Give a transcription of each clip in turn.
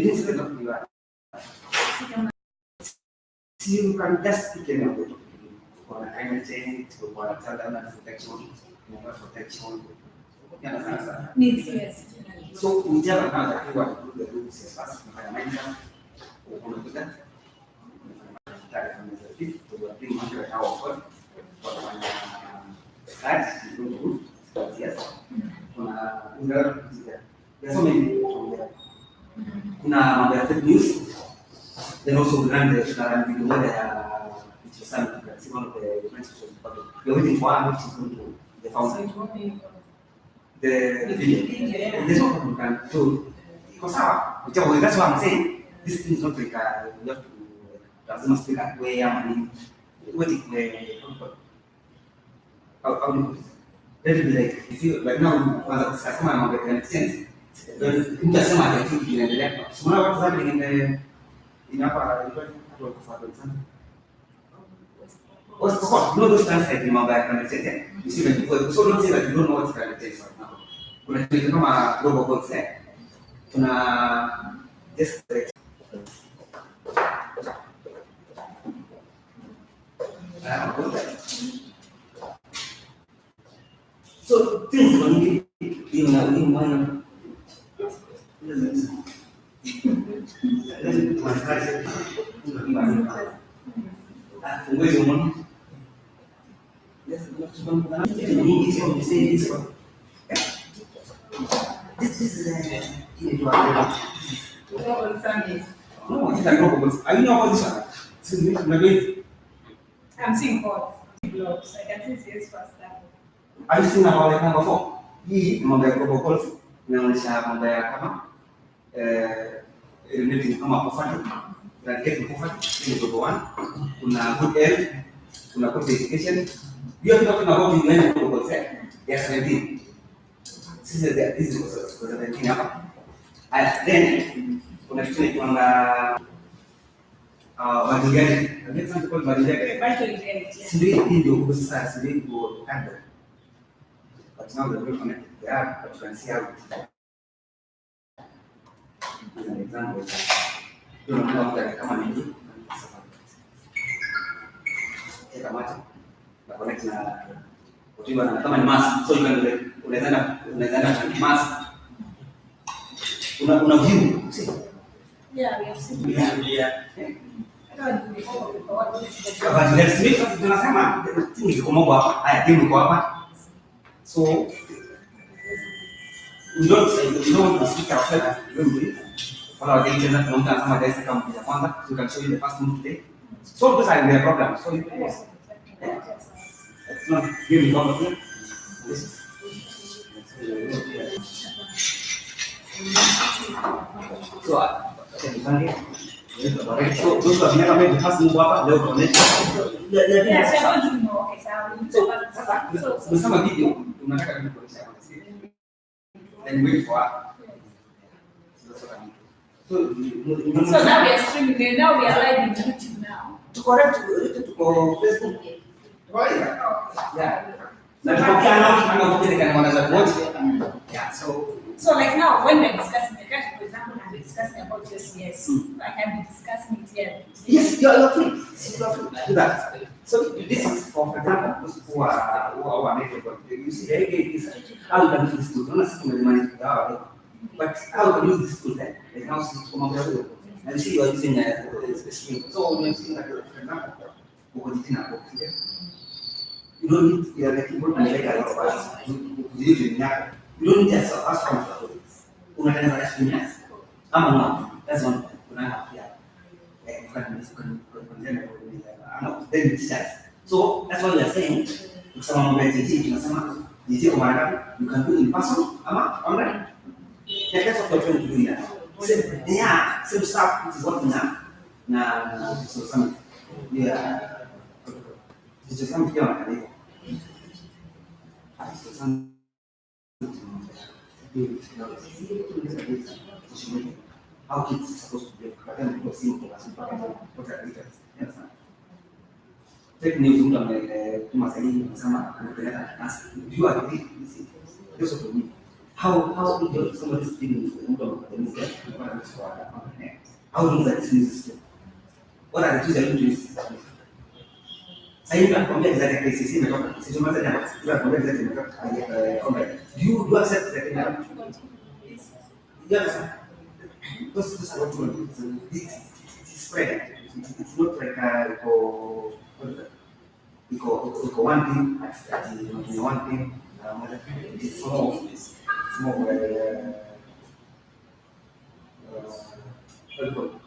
didn't say that you are. See, you can just pick any of it. For a climate change, for a child protection, protection. Needs, yes. So, whichever kind of you want to do the rules as fast as environmental, or that. Yes. There's so many people from there. Kuna fake news. Then also began the video where it was some one of the different you're waiting for her which is going to the fountain. The video. There's no problem can so because that's what I'm saying. This thing is not like you have to doesn't speak that way. I mean, what it how do you put it? Let it be like if you like now as a customer I'm getting sense. Then just some activity in the laptop. So now what's happening in our no those times like remember I can say you see when people so don't say that you don't know what's going to take right now. When you become a global concept, just so things when you in one this is no, it's like no, are you know about this one? I'm seeing both blogs. I can see CS faster. Are you seeing about like number 4? Hii mambo ya global calls inaonyesha mambo ya kama relating kama kufanya eradicate kufanya ni global 1 kuna good health kuna good education you are talking about the end global concept yes 17 this is 17 hapa and then kuna kitu kinaitwa mazingira ndio sana kwa mazingira sisi ndio kwa sasa sisi ndio kando. But now the people connected there, but you can see how as an example, you don't know that come and do. Take a matter, but connect na whatever na kama ni mass, so you can unaweza mass. Una view, see? Yeah, we have seen. Yeah. But let's make it tunasema timu iko mambo hapa, haya timu iko hapa. So we don't want to switch ourselves. We don't do it. All our data is not kama data kama ya kwanza. So we can show you the first move today. So those are the programs. So it's not really complicated. So those are never made the first move hapa leo connect. So some video unataka kuonyesha then wait for her. So now we are streaming. Now we are live in YouTube now. To correct to Facebook. Right? Yeah. Yeah. So like now when we're discussing the case, for example, we're discussing about yes, I can be discussing it here. Yes, you're free. Do that. So this is for example, those who are native. You see, they gave this. How you can use this tool? Don't assume the money but how you can use this tool then? Like now, and you see you are using a screen. So when you're using like for example, you don't need to like you don't need you don't need just a fast from unatengeneza experience ama no that's one so that's what we are saying kusema mambo ya TG tunasema TG kwa maana you can do in person ama online that's what we're trying to do here same stuff which is working na so some it's just something like how kids are supposed to be, but then people see what are the difference. Fake news mtu ametuma sahihi anasema anapeleka nasi. Do you agree? This is for me. how if somebody's dealing with how long that this news is what are the tools that you use? Saya tunakwambia exactly sisi imetoka sisi tumeanza jana tunakwambia exactly imetoka kwamba you accept that yes this is what we do it's spread it's not like iko one thing at one thing it's more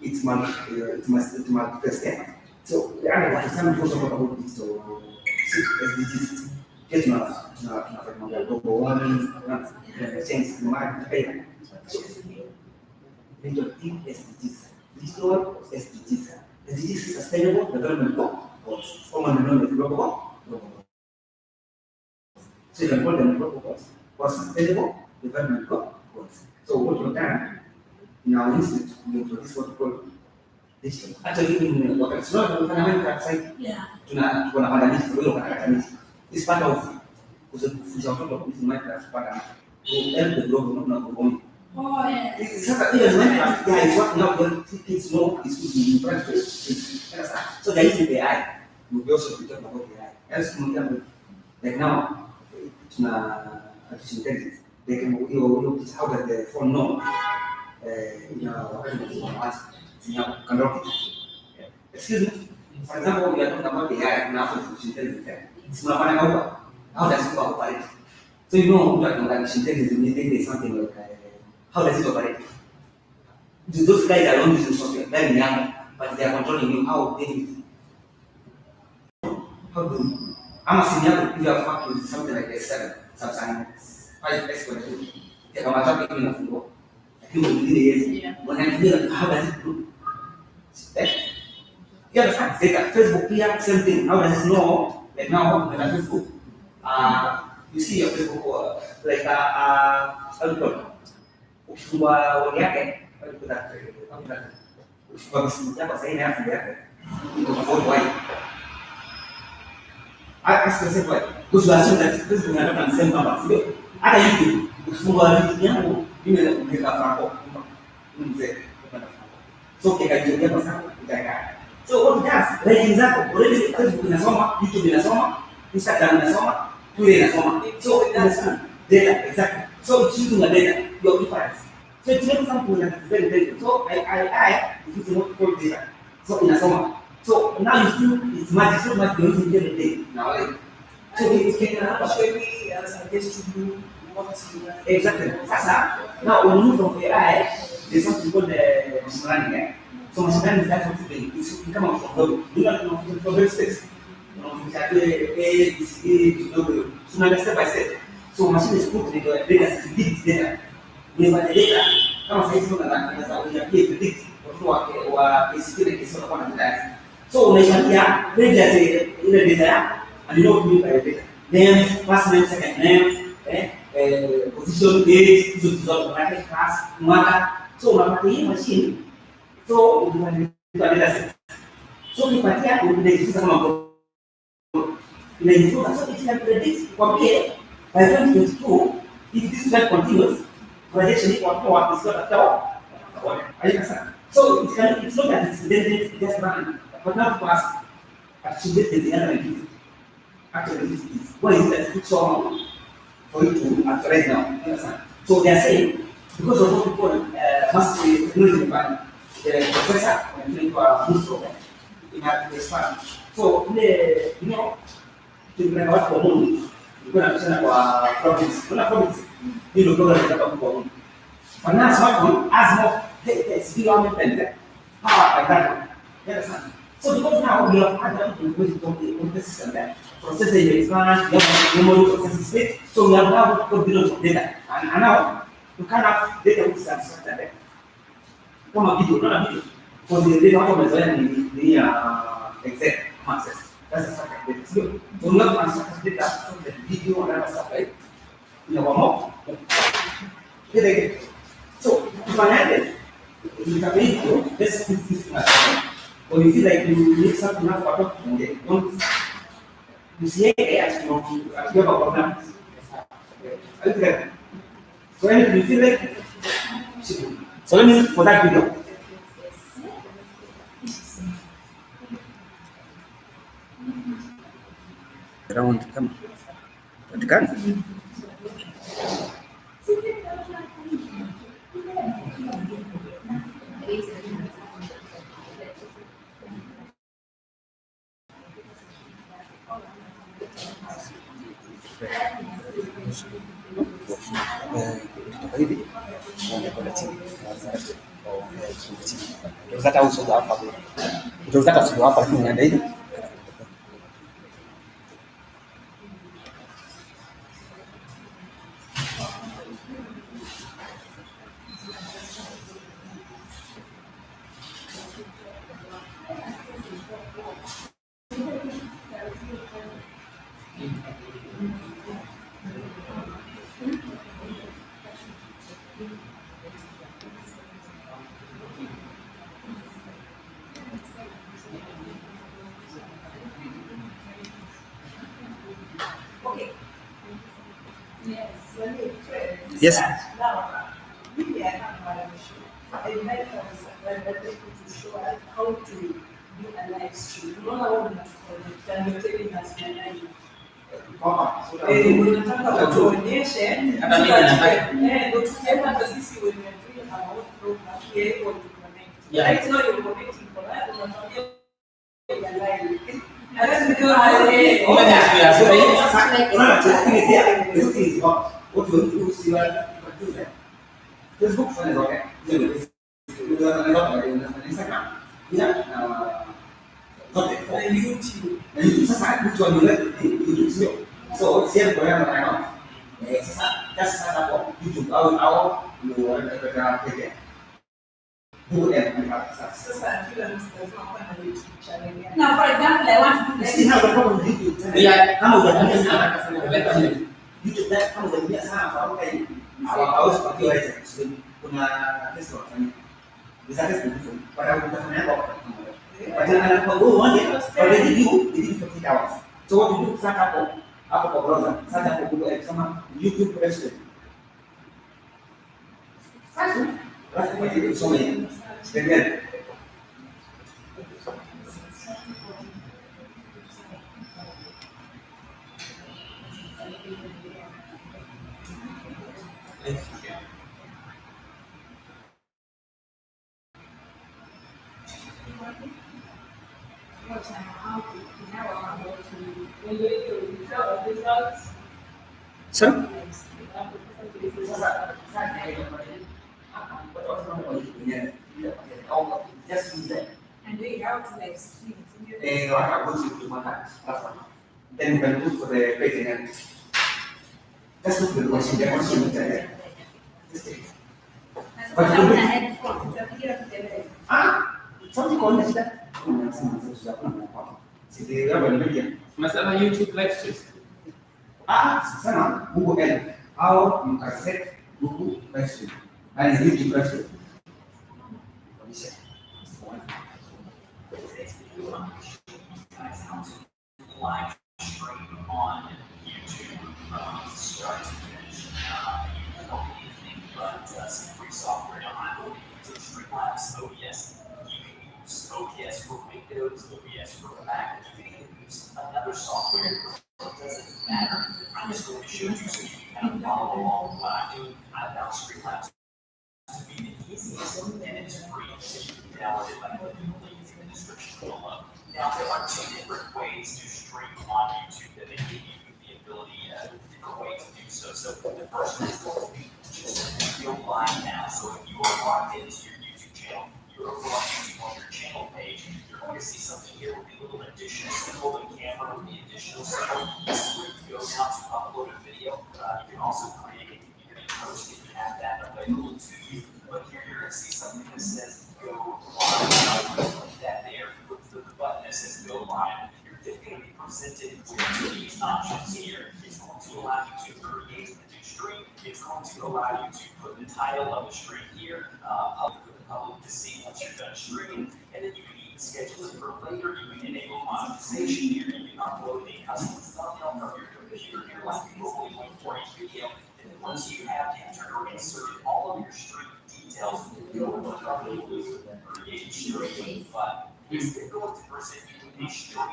it manifest there. So yani wakisema kwa sababu digital SDGs get tunafanya mambo ya global warming na change climate pia. So ndio SDGs. Digital SDGs. SDGs sustainable development goals. Kama ndio global goals. So you can call them global goals or sustainable development goals. So what we've done in our institute, we introduce what we call digital. Hata hivi wakati tunafanya Minecraft site, tunapanda miti, kwa hiyo tunakata miti. It's part of kufunza watoto kuhusu Minecraft kupanda miti. To help the global not growing. Oh yeah. Sasa ile Minecraft guy is what now the kids know is to be in practice. So there is the AI. We also be talking about the AI. As like now, artificial intelligence. They can how does the phone know? Excuse me. For example, we are talking about the AI now artificial intelligence. It's not how does it operate? So you know that artificial intelligence is something like how does it operate? Those guys are not using software, very young, but they are controlling you how they do it. How do you? I'm assuming if you have worked with something like S7, Samsung 5S22, they come out in a photo. You will be years. When I feel how does it do? You understand? Facebook here, same thing. How does it know? Like now, when I Facebook, you see your Facebook like how do you call it? Ukifungua wall yake, how do you put that? Ukifungua simu yako sasa hivi hapo yake. Iko tofauti why? I say why? Because you assume that Facebook is not the same number. Hata YouTube, ukifungua YouTube yangu, mimi naweka franco. So kikajiongea kwa sababu itakaa. So what it does? Ranking zako already Facebook inasoma, YouTube inasoma, Instagram inasoma, Twitter inasoma. So it understand data exactly. So it's using the data, your preference. So it's not something that is very very. So I is using what we call data. So inasoma. So now you see it's magic so much going to get the data. Now so it can actually suggest to you what you want. Exactly. Sasa now when you move from AI, there's something called the machine learning. So machine learning is that something it's become from the you know from the steps. You know, A, W. So now step by step. So machine is put into a data to predict data. When the data, kama sasa hivi unataka predict watu wa basically kesi kwa data. So unaipatia range ile data yako and you know what you mean by data. Name, first name, second name, position, date, hizo zote unaweka class, mwaka. So unapatia hii machine. So unaipatia data set. So ukipatia unajifunza kama inajifunza so it can predict kwambie by 2022 if this trend continues projection iko hapo is not at all. So it's not that it's just running, but now to ask actually the other activity. Actually, why is it that it took so long for you to actualize now? So they are saying because of what we call massive technology environment, the processor and most of them in our expand. So you know, to what for money, you're going to send our province, you know, program that for money. But now smartphone has more development power like that. You understand? So because now we have had the system there, processing the expand, memory processing speed, so we have now got billions of data. And now you can have data which is unstructured there. Come a video, not a video. For the data automation the exact access. That's the structured data. So we have unstructured data from the video and other stuff, right? In our mouth. So if I had it, you can make it, let's put this in a or you feel like you need something else to talk to them. You see, you have a problem. So anything you feel like, so let me for that video. Around come patikana. Hivi unakwenda chini utazata uso hapa utazata uso hapa lakini unaenda hivi. Yes. Now, really, I have my issue. I like when people to show us how to do a live stream. You don't know what to connect, and you're telling us when unataka utuonyeshe Hata mimi nataka. ndio tukienda hata sisi when we are doing our own program we are able to connect. Yeah. Right now you're connecting for that, unatuambia ya live. Alafu ndio wale what you do is you are Facebook friends, okay? Instagram, yeah, YouTube. YouTube sasa mtu anule YouTube sio. So sio kwa yana na sasa sasa hapo YouTube au ndio wanataka pekee. Sasa kila mtu lazima kuwa na YouTube channel yake. Now, for example, I want to do See how the problem with YouTube. Yeah, kama unatumia sana kufanya YouTube that kama unatumia sana kwa wakati hawezi kupatia hizo. Kuna test wafanya. Bisa test ndio. Para kutafanya kwa wakati anakuwa go moja kwa review ili 50 hours. So what you do sasa hapo kwa browser. Sasa hapo Google kama YouTube restaurant. Sasa lazima usome. Spendea. Sir? Just use that. and we have to like stream. I go to my platform. Then you can look for the page again. Just look for the question. The question is there. Just take it. Something called that. Masala YouTube live stream. Sana Google L. How you can set Google live stream and YouTube live stream. Live stream on YouTube from start to finish. But some free software behind so Streamlabs OBS. You can use OBS for Windows, OBS for Mac. You can use another software. It doesn't matter. I'm just going to show you so you can kind of follow along what I do. I found Streamlabs to be the easiest and it's free. So you can download it by clicking the link in the description below. Now, there are two different ways to stream on YouTube that they give you the ability, different ways to do so. So the first one is going to be just go live now. So if you are logged into your YouTube channel, you're over on YouTube on your channel page, you're going to see something here with the little additional symbol, the camera with the additional symbol. This is where you go now to upload a video. You can also create it, you can post it, you have that available to you. But here you're going to see something that says go live. Click that there. The button that says go live, you're going to be presented with these options here. It's going to allow you to create a new stream. It's going to allow you to put the title of the stream here, public for the public to see once you're done streaming. And then you can even schedule it for later. You can enable monetization here. You can upload a custom thumbnail from your computer here, like normally for each video. And then once you have entered or inserted all of your stream details, you'll create a stream, but it's going to present you a stream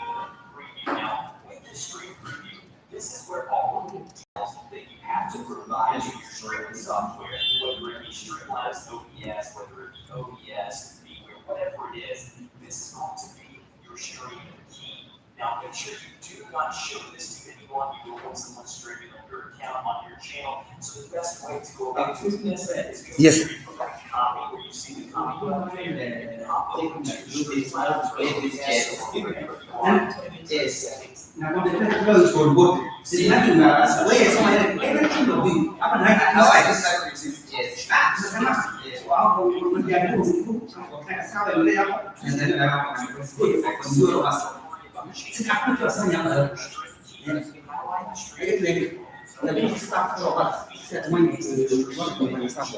preview. Now, with the stream preview, this is where all of the details that you have to provide to your streaming software, whether it be Streamlabs, OBS, whether it be OBS, VMware, whatever it is, this is going to be your streaming key. Now, make sure you do not show this to anyone. You don't want someone streaming on your account, on your channel. So the best way to go about doing this is go Yes. to the copy where you see the copy button there, and hop over to Streamlabs, settings. Now, when the technical is for both, it's nothing where somebody everything will be up and right. How I decide which is yes. Wow, when they are doing that's how they lay out. And then it's good for consumer master. It's a good for some young the big stuff for us. Set money to work with and stuff.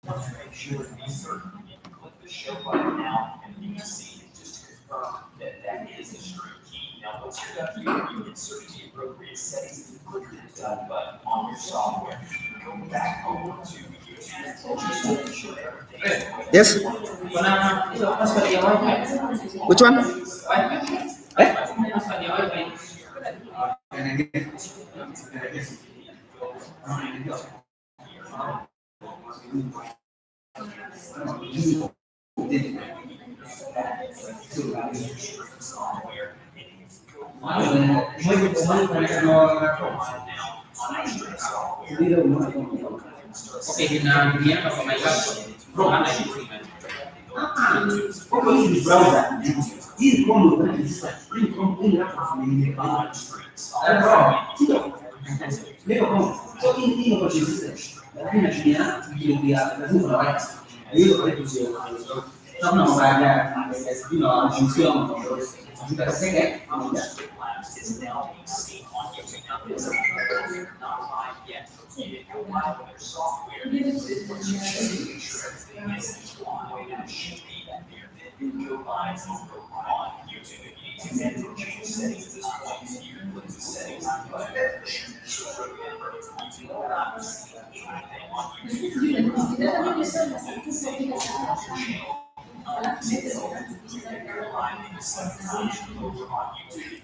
Make sure to be certain you can click the show button now, and you can see it just to confirm that that is the stream key. Now, once you're done here, you insert the appropriate settings and click the done button on your software. Go back over to YouTube, just to make sure everything is Yes. Password your Wi-Fi. Which one? Wi-Fi. Eh? Password your Wi-Fi. software. Okay, biniyan ka pa may laptop. Ano yung treatment? Como eu uso browser, diz como lembra como? Só que não pode dizer. A minha filha, que dia, mas não vai. Eu dizer, não vai dar, a função, ajuda a ser, Is now being seen on YouTube. Now, this is not live yet. You didn't go live on your software. Once you should make sure everything is on the way that it should be. Then go live on YouTube. If you need to edit or change settings at this point, you can click the settings button. So remember, you do not see anything on YouTube.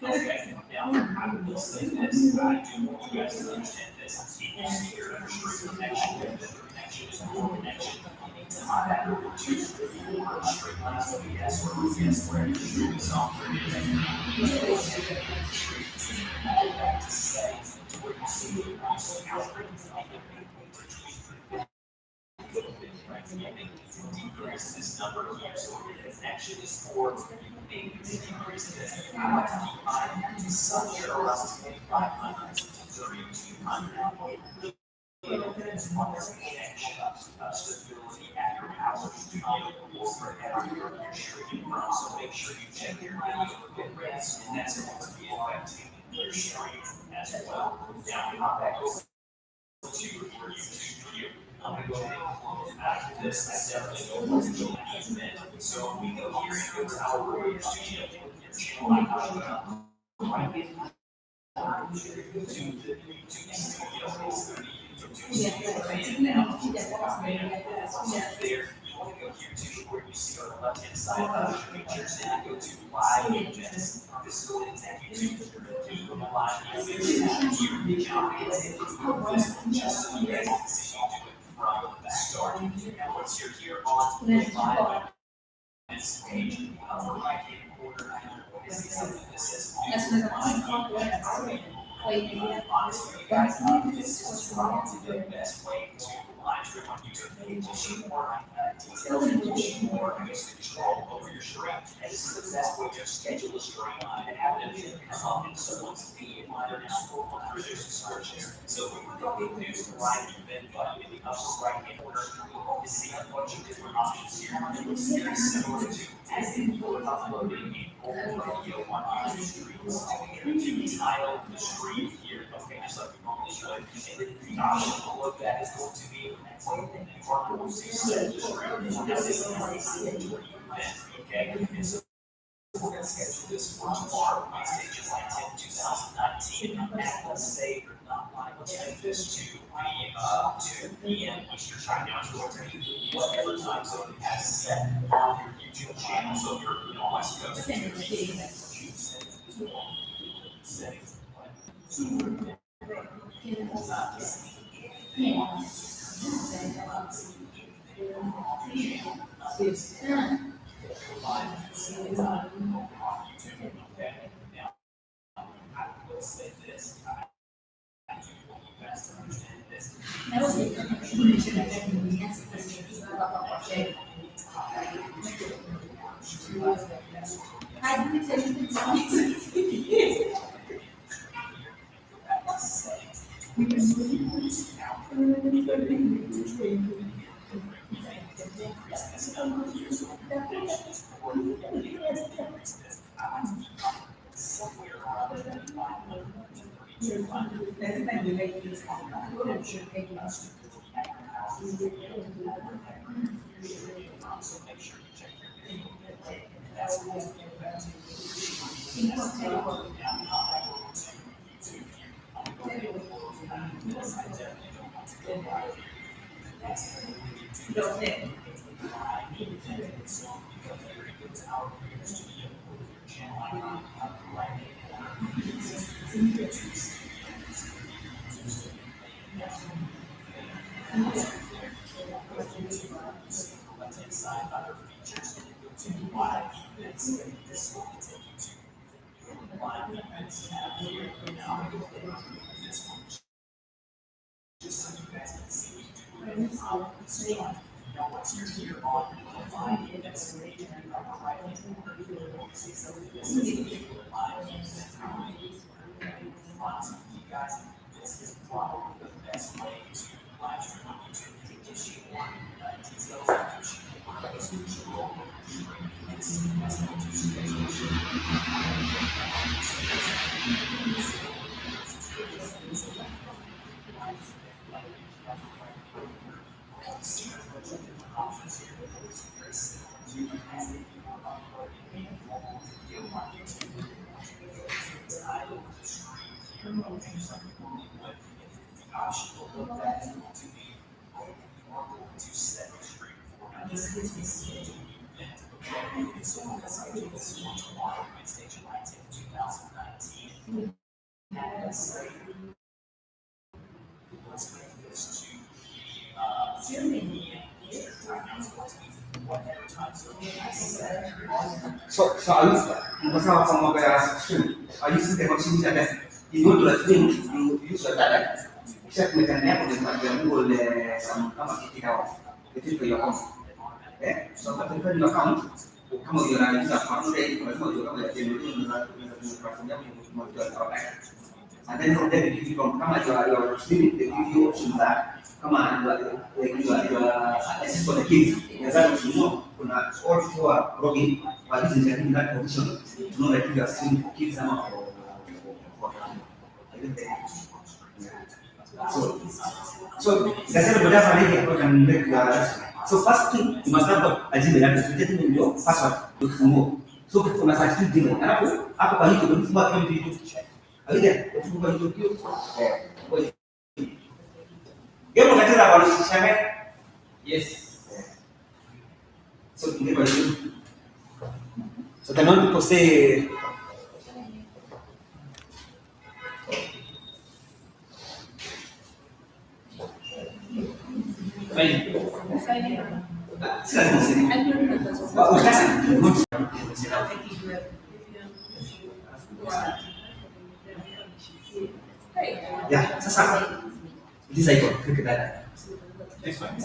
Okay, now I will say this, I do want you guys to understand this. People see your stream connection, the connection is more connection. You need to hop back over to Streamlabs, OBS, or OBS, where your streaming software is. Go back to settings, to where you see the decrease this number here, so it actually is for maybe to decrease this. I like to keep mine somewhere around 2,500 to 3,200. Stability at your house studio or wherever you're streaming from. So make sure you check your video bit rates, and that's going to be affecting your stream as well. Now, hop back over to your YouTube view. I'm going to go ahead and close out of this. I definitely don't want to go into it. So we go here and go to our Warrior Studio. Your channel icon. To the YouTube studio, basically. There, you want to go here to where you see on the left hand side of the features and go to live events. This is going to take you to live events. Just so you guys can see you do it from the start. Now, once you're here on live this page, on the right hand corner, you see something that says honestly, you guys, this is probably the best way to live stream on YouTube. It gives you more details, it gives you more control over your stream. And this is the best way to schedule a stream and have it come up in someone's feed on their through their subscriptions. So if we click the news to live event button in the upper right hand corner, you see a bunch of different options here. It looks very similar to as if you were uploading a full video on YouTube streams. You can title the stream here, okay, just like we normally should. And then the option below that is going to be partner with set the stream. This is a schedule event, okay? And so we're gonna schedule this for tomorrow, my stage July 10th, 2019, and let's say you're not liable to make this to the 2 p.m. Eastern time down towards whatever time zone you have set on your YouTube channel. So if you're, West Coast, settings. Let's say this. I do want you guys to understand this. So masalah sama kayak stream, are you still watching that? You go to a stream, you use that. Check mekannya yang boleh sama kita itu ke your account. So ketika di account, kamu jualan bisa account deh, kamu jualan kamu jadi itu platformnya mau jual online. And then from there, if you come at your stream, they give you options that come on, you are assist for the kids. As I was kuna all for login, but this is in that position to know that you are streaming for kids and for so that's what I can make so first thing you must have a Gmail address, you get your password to remove. So kuna sa Gmail, ako pa hito dun fuma kami dito. Aliga, fuma hito dito. Gemo katira baru sisame. Yes. So hindi ba yun? So tanong ko si Fine. sila sila. I don't know. Ya, sasa. Hindi sa ito, kikita. This one.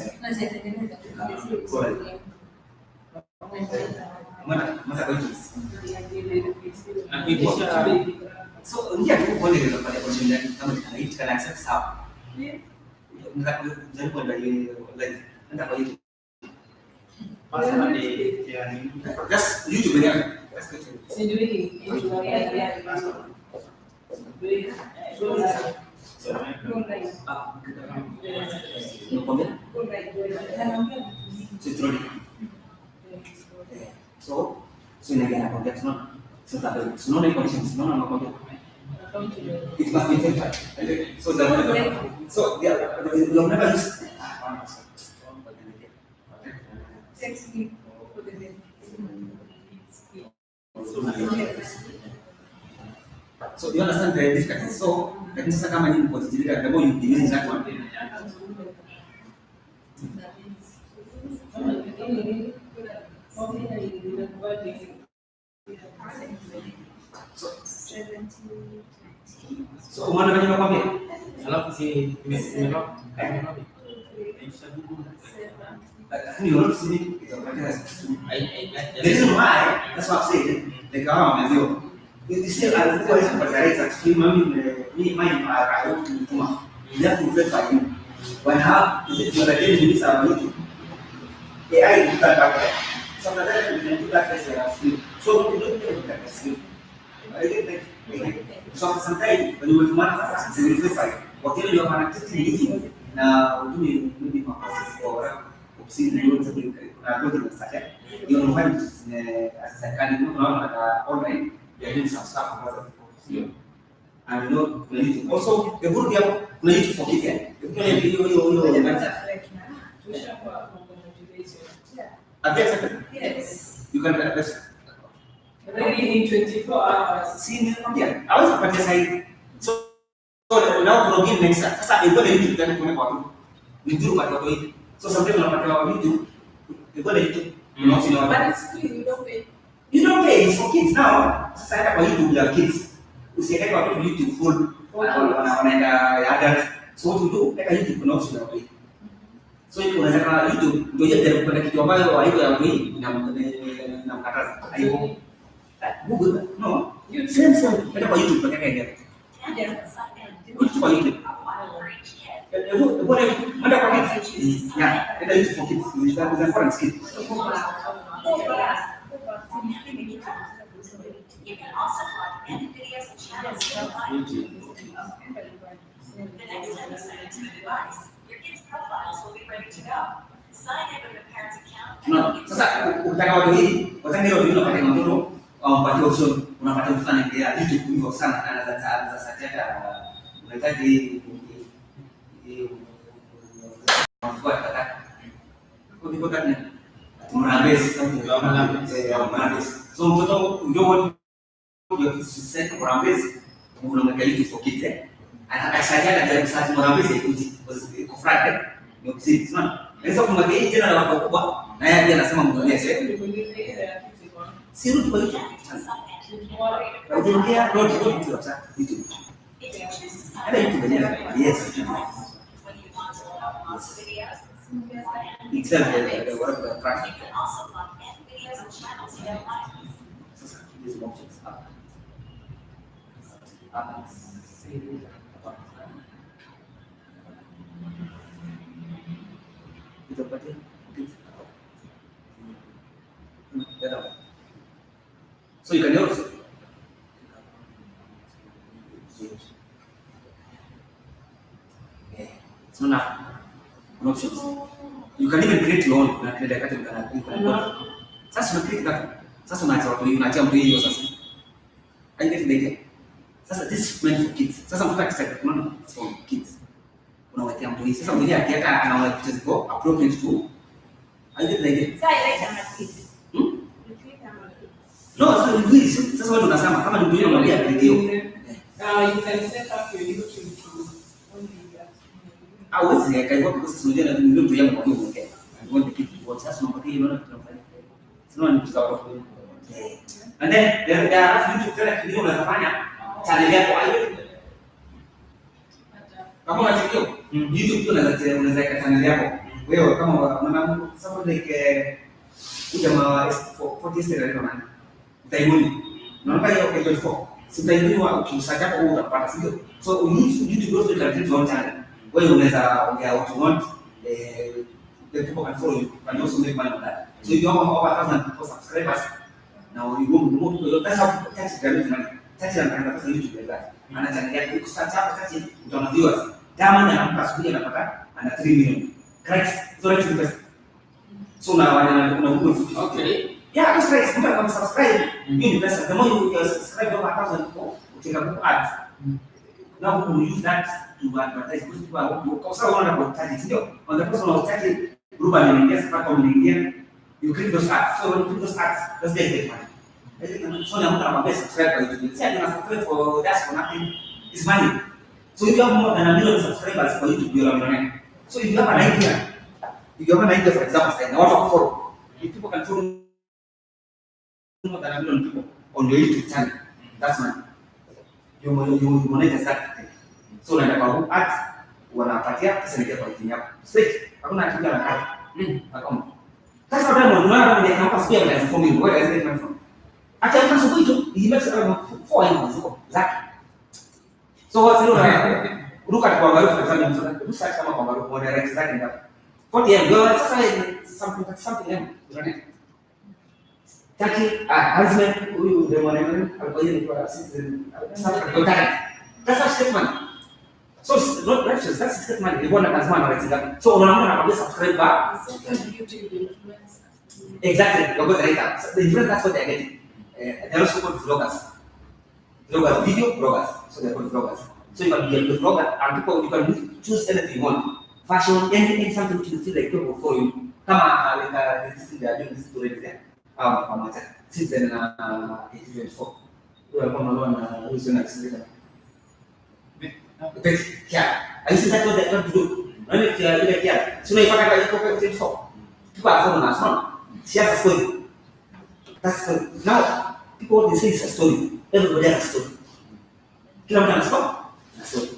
Mana ko ito? Aku itu So, hindi ako boleh dito pada konsumen kami na ito ka access sa. Hindi ko dyan po dahil like, hindi ko ito. Pasal di yang Just YouTube niya. No comment? So, it's rolling. So tunaingia na context no. Sasa tunaona conditions tunaona na context. It must be verified. So the you'll never use so you understand the difficulty. So lakini sasa kama ni kujitirika the more you be using that one. So umeona kwenye nakwambia Alafu si nimetoka. lakini you don't see it the reason why that's what I'm saying the kama mzio you see alikuwa hizo patterns actually mimi I want to mtuma you have to verify you when how is it your identity is our YouTube AI you can back there so that you can do that as a skill so you don't do that as a skill I think so sometimes when you will manifest they will verify whatever you are manifesting na ujue maybe makosa kwa ofisini yote kuna ndoto za sasa hiyo ndio fanya serikali tunaona online ya doing some stuff about it and you know kuna YouTube also the good thing kuna YouTube for kids kuna hiyo Yes. you can request Ready in 24 hours. see I was a side so now kuna game next sasa ilikuwa ni YouTube tena kuna kwa watu ni ndio kwa watu hivi so sometimes unapata wa YouTube ilikuwa ni YouTube But it's free, you don't pay. it's for kids now sasa hata kwa YouTube ya kids usiweke kwa YouTube full wanaenda adults so what you do like YouTube kuna option ya pay so hiyo unaweza kama YouTube ndio je kuna kitu ambayo haiko ya pay inamkataza haiko Google no same hata kwa YouTube pekee yake kwa YouTube Manda kwa kids. Yeah, and I use for kids. It's a foreign skill. You can also plug in videos and channels to your life. The next time you sign into a device, your kids' profiles will be ready to go. Sign in with your parents' account. No, sasa ukitaka watu hii, wataka leo ndio unapata mtoto au mpatie option, unapata mfano ya YouTube hivyo sana za sajata unahitaji so mtoto ndio set Murambezi unamweka YouTube for kids akasajana kwa sababu Murambezi iko Friday ni opposite sana sasa kumweka hii tena na watu wakubwa na yeye pia anasema mngonyeshe si rudi kwa YouTube utaingia road YouTube hata YouTube yes itself what the traffic You can also plug in videos and channels to your life. these options so you can also so now options you can even create your own na create kati mkana sasa una create kati sasa unaacha watu hiyo unaacha mtu hiyo sasa I get the idea sasa this is meant for kids sasa mtu akisema unaona for kids unawekea mtu hiyo sasa mwenyewe akiweka anaona picha ziko appropriate to I get the idea Sasa ile kama kids. no sasa wewe unasema kama ni mtu hiyo unamwambia create hiyo You can set up your YouTube to only that. hawezi akaibwa kwa sababu unajua ndio mtu yangu kwa hiyo okay I want the kids to watch sasa unapatia hiyo unaona tunafanya sio ni mtu wako and then there are YouTube tena kidogo unafanya channel yako hiyo kama unachukua YouTube tu unaweza weka channel yako wewe kama una something like kama 40 years ago man utaimoni unaona hiyo kwa 24 sitaimoni ukisearch hapo utapata sio so YouTube also can create your channel wewe unaweza ongea what you want the people can follow you and also make money on that so if you have over 1,000 people subscribers now you won't promote your that's how people catch the money catch and can pesa YouTube like that ana channel yake iko search hapo catch utaona viewers Diamond anampa asubuhi anapata ana 3 million correct so let's invest so na una Okay. Yeah, that's right. Sometimes I'm subscribe. You invest. The more you subscribe over 1,000 people, you take a book ads. Now we will use that to advertise because people are because I want to advertise it. On the person who started group and Indian, platform in India, you click those ads. So when you click those ads, let's get money. So I'm going to subscribe to it. Say I'm going to subscribe for that's for nothing. It's money. So if you have more than 1 million subscribers for YouTube, you're a millionaire. So if you have an idea, for example, say, I want to follow. If people can follow more than 1 million people on your YouTube channel, that's money. You monetize that thing. So unataka ku ads wanapatia pesa ndio kwa kinyako. Straight. Hakuna kitu na kati. Hakuna. Sasa ndio unaona mimi hapa sio mimi for me. Where is it my phone? Acha kama sio hicho, imebaki kama 4 hivi ziko zake. So what's the ruka kwa maarufu kwa sababu ruka kama kwa maarufu moderate zake ndio. 40 ndio sasa something else. Unaona? Taki husband huyu ndio mwanamume alikuwa yeye kwa citizen that's statement. So not lectures, that's statement. You want to as man so unaona na subscribe back. YouTube influencers. Exactly. You're going to write that. So the influencers, that's what they're getting. They're also called vloggers. Vloggers, video vloggers. So they're called vloggers. So you can be a vlogger and people you can choose anything you want. Fashion, anything, something which you feel like people for you. Come on, like this thing they are doing this to ready there. Since then, 1824. We are going to learn who's going to accelerate. But yeah, I see that's what they're trying to do. When it's here, so if I can go to 1824, people are following us on. She has a story. That's the, now people they say it's a story. Everybody has a story. Kila mtu ana story.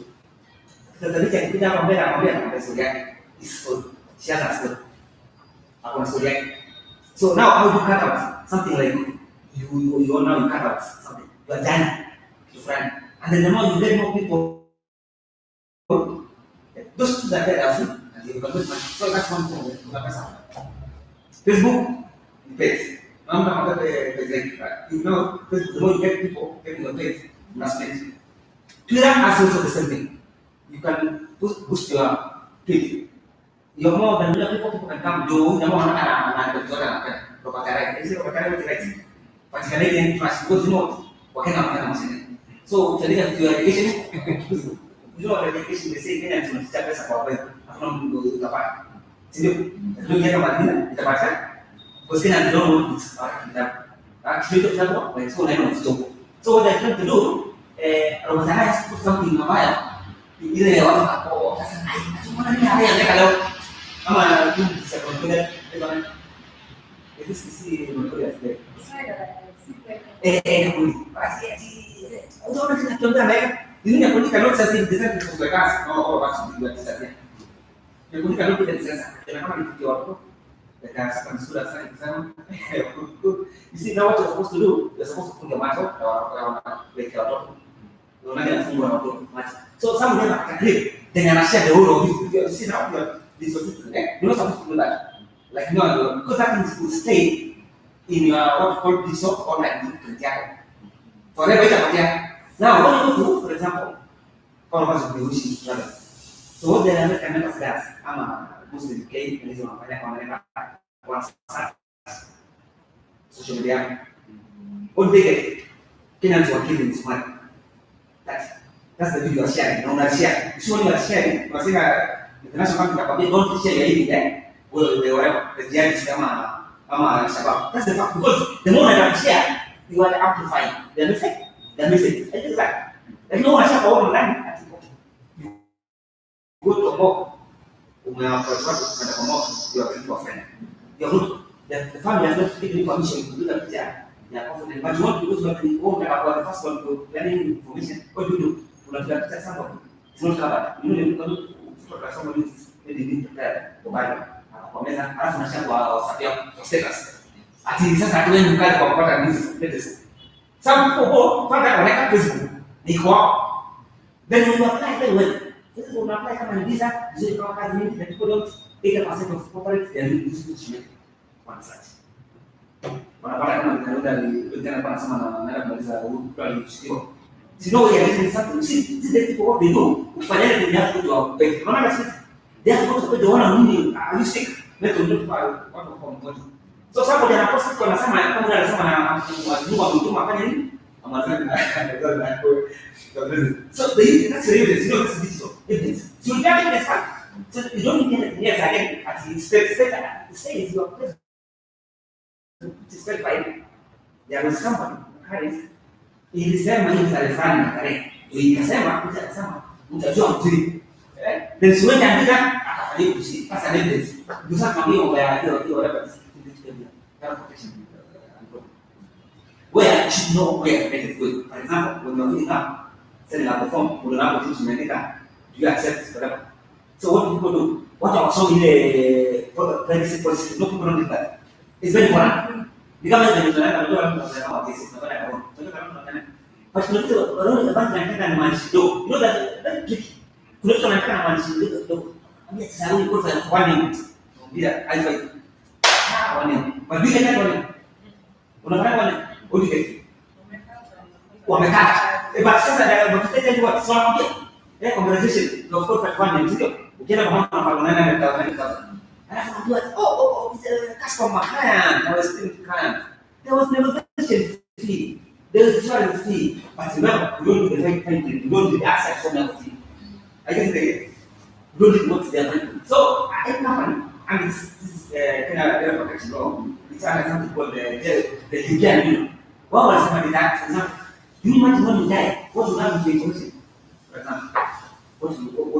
Sasa nikija nakwambia story yake. Is story. She has a story. Hapo story yake. So now how do you cut out something like you now you cut out something. You are done to friend. And then the more you get more people, those people that are free and you can make money. So that's one thing. Facebook, page. You know, the more you get people getting your page, that's it. Twitter has also the same thing. You can boost your page. You're more than people can come do the more so your education, you know education they say kenya tunaficha pesa kwa kweli. Hakuna mtu utapata. Sio? Ndio yeye kama dini itapata. Because kenya don't know it. Actually to tell like so nine of stop. So what they're trying to do, organize put something in my ile watu hapo sasa tunaona nini haya ndeka leo kama tu secondary ndio this is notorious there. Unaona tunakiongea naye nini ya kuandika notes sasa hivi design kwa kazi au basi ndio tutatia. Ya kuandika notes ile sasa kama ni kitu wako the second school assignment exam. You see now what you're supposed to do, you're supposed to funga macho like your watoto. Unaona funga watoto macho. So some of them are agree then I share the whole of it. You see now this was it. You're not supposed to do that. Like no, because that thing will stay in your what called digital online footprint. Forever itapatia. Now what you do, for example, all of us will be wishing to travel. So what the American members does, I'm a Muslim UK, and this is one social media. What they get, Kenyans were killing this money. That's the video you're sharing. No, not sharing. It's when you are sharing. Because the national company don't share your eating there. Well, they were the jihadists Shabab. That's the fact. Because the moment I share, you are amplifying the message. The message. It is like there's no one share online. Go to a mob. You are going to a friend. You're good. The family has not given you permission to do that picture. They are confident. But you want to go to the first one to learning information. What do you do? You want to picture somebody. It's not covered. You know, you can photograph somebody who's really prepared for Bible. Kwa meza alafu nashangaa WhatsApp yako status. Ati sasa hatuendi mkali kwa kupata news latest. Some people go pata connect Facebook. Ni kwa. Then you apply very well. This will apply kama ni visa, vizuri kama kazi nyingi na people don't 80% of corporate they are using this shit. One such. Wanapata kama nikaenda ndio kwa nasema na naenda kumaliza kwa alichukua. Sino ya hizi something. See the people what they do. Ufanye nini hapo ndio peke. Unaona sisi they are supposed to put the one on me. Are you sick? Let them look for what to come. So somebody anaposti kwa anasema kama anasema na mwalimu wa mtu afanye nini? So that's the evidence, you know, that's digital evidence. So you can't get that. So you don't need anything else again. As it says your presence. It is verified. There was someone who carries. Ilisema hivi alifanya na kare. Ikasema mtajua mtiri. Then so when you akafanya kusi. Sasa evidence. Ndio sasa mambo ya hiyo hapa where you should know where to make it good. For example, when you're filling up, setting up the form, you don't have to choose do you accept whatever? So what do people do? What are some of the privacy policies? No people don't do that. It's very important. The government is not going to do this. But you know, the bank can manage to you know that very tricky. You know, can manage to do. Yes, I will go for 1 minute. Yeah, I fight. 1 minute. But we can 1 minute. Unafanya 1 minute. Udike. Wamekata. But sasa ndio mtakete ndio watasoma pia. Conversation of course at 1 minute ndio. Ukienda kwa mama unaona na mtaani. Alafu unajua customer client, I was still client. There was negotiation fee. There was insurance fee. But remember, you don't do the fake printing. You don't do the access from the fee. I guess you don't do what's their printing. So, I company, and this is kind of protection law. It's something called the UKIA Union. What was somebody that, for example, you imagine when you die, what you have to do information? For example, what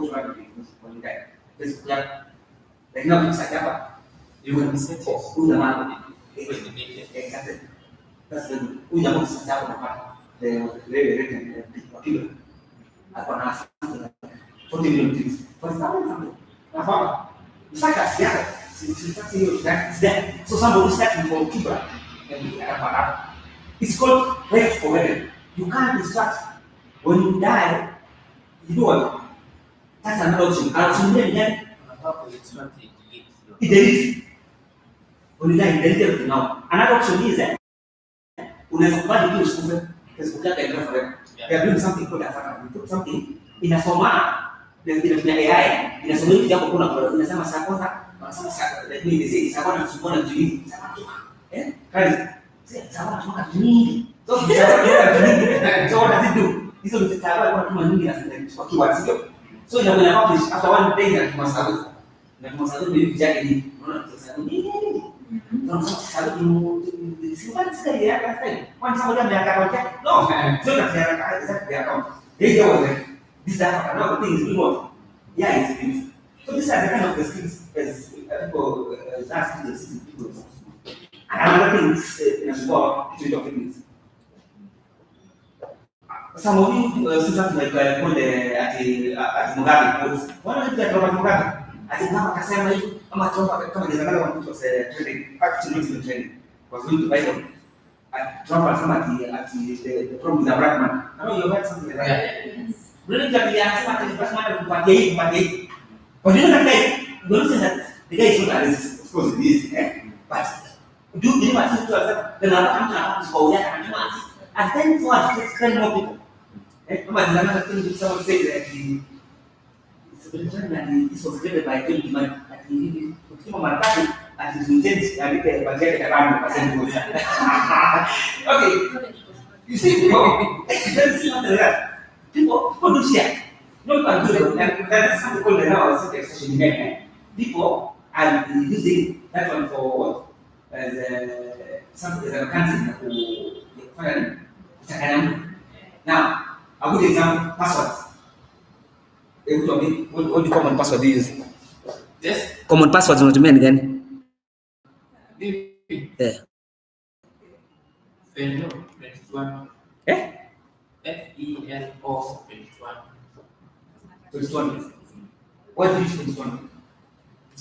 you have to do information when you die? There's like now, it's like that. You will be set off. Who's the man? Exactly. That's the who's the most successful the written people. I want to ask 40 million things. For example, it's like a it's there. So somebody starting from Cuba and it's called right for wedding. You can't distract. When you die, you do what? That's another option. Then it deletes. When you die, it deletes now. Another option is that unaweza kubali tu usikufe, Facebook yako ikae forever. They are doing something called a you put something inasoma inatumia AI inasoma hivi jambo kuna inasema saa kwanza wanasema saa like me they say saa kwanza tusubona jini kazi saa kwanza tunataka jini so what does it do? Hizo ni saa kwanza kama nyingi na kwa keywords sio so inakuwa publish after 1 day na tumasabu na tumasabu ndio yake ni unaona sasa nini non sasa ni simpan sekali ya kan kan sama dia melihat account no so nak saya exact dia account dia jawab this data karena things we want yeah it's so this is the kind of the skills as people asking the system people and another things in a sport to talk things some of you something like called at Mugabe one of the Robert Mugabe Atinga akasema hivi ama Trump kama jazakala wa mtu wa training actually training was going to buy them Trump alisema ati the problem is a black man. I know you heard something like that. Really that he asked what the first man to pay. But you know that don't say that the guy is not a racist. Of course it is, but do you know what he told us? The last time I was called that and then for us to explain more people. But another thing someone said that this was created by 20 man at the Market at his intent and the budget around okay. You see, people do share. No one do that. That's something called the now expression in people are using that one for what? As something as a vacancy now, a good example, passwords. What the common password do you use? Yes. Common passwords unatumia ni gani? Felo 21. FELO 21. What do you use 21?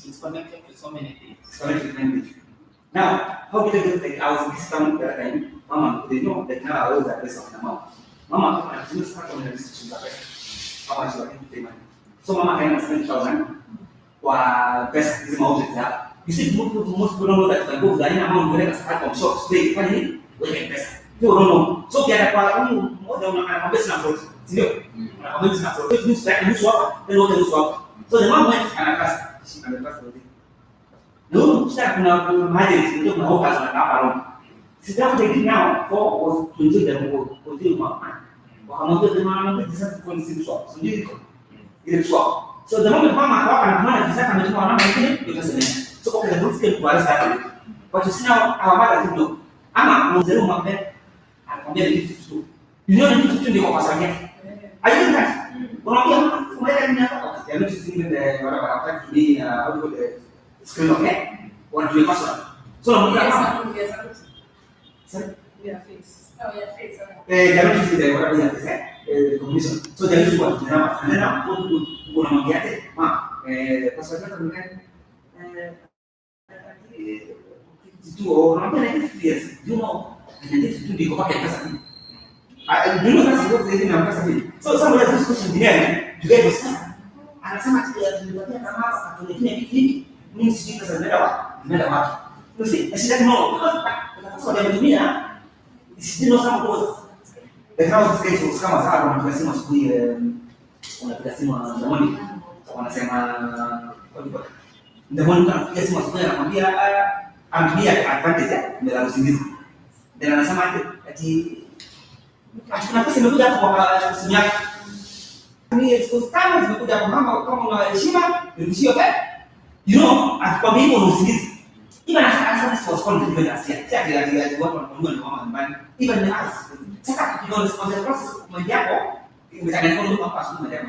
It's connected to so many things. It's connected to many things. Now, how did I do it? I was discounting that time. Mama, they know that now I always address of the mom. Mama, I just start on the restriction of how much you are going to pay money. So mama can spend 1,000 for best is mounted that. You see, most people don't know that you can go to the amount when they start from shops. They finally will get best. You don't know. So they are only more than a best number. See, a best number. It means that you swap, then what you swap. So the mom went and I passed. And I passed the thing. No, sasa kuna emergency ndio kuna hoka sana hapa Roma. Sasa they did now for was to enjoy the hotel mama. Wakamwambia jamaa sasa tuko ni simu swap. Sio ndio? Ile swap. So the moment mama akawa anatumana visa kama mtu mama mwingine ikasemea. So okay the group can kwa sasa. But you see now our mother to ama mzee mwambie anakwambia ni kitu tu. You know ni kitu tu ndio kwa sababu yake. Ayuda. Unaambia kumweka nini hapa? Ya mtu zingine wala wanataka kidini na au screen okay. Wanatumia password. So namwambia kama sorry. Your face. Oh, your face. Jamii hizi ndio wanakuja pesa. Commission. So jamii hizi wanatazama. Nenda kuna mambo yake. Password yako ni gani? Tuo, unaambia ni yes. You know, ndio kitu ndio kwa pesa. Do you know that's what they think pesa hii. So somebody has this question there. You get this. Anasema tulipatia kama tunafanya hivi. Mimi sijui pesa zinaenda wapi. You see, I said no, because that's what they do. Sijui sana kwa the house is going to kama sana kwa tunasema siku ile unapiga simu zamani wanasema ndio mwana anapiga simu siku anakuambia ambia advantage ya usingizi. Ndio anasema ati kuna pesa imekuja hapo kwa simu yako. Ni kama zimekuja kwa mama kama una heshima nirudishie pesa. You know, akikwambia hivyo usingizi. Even as was called to the Asia, exactly what one woman, even the us. Sasa kidogo on the process mmojapo imetangaza kwa pass mmojapo.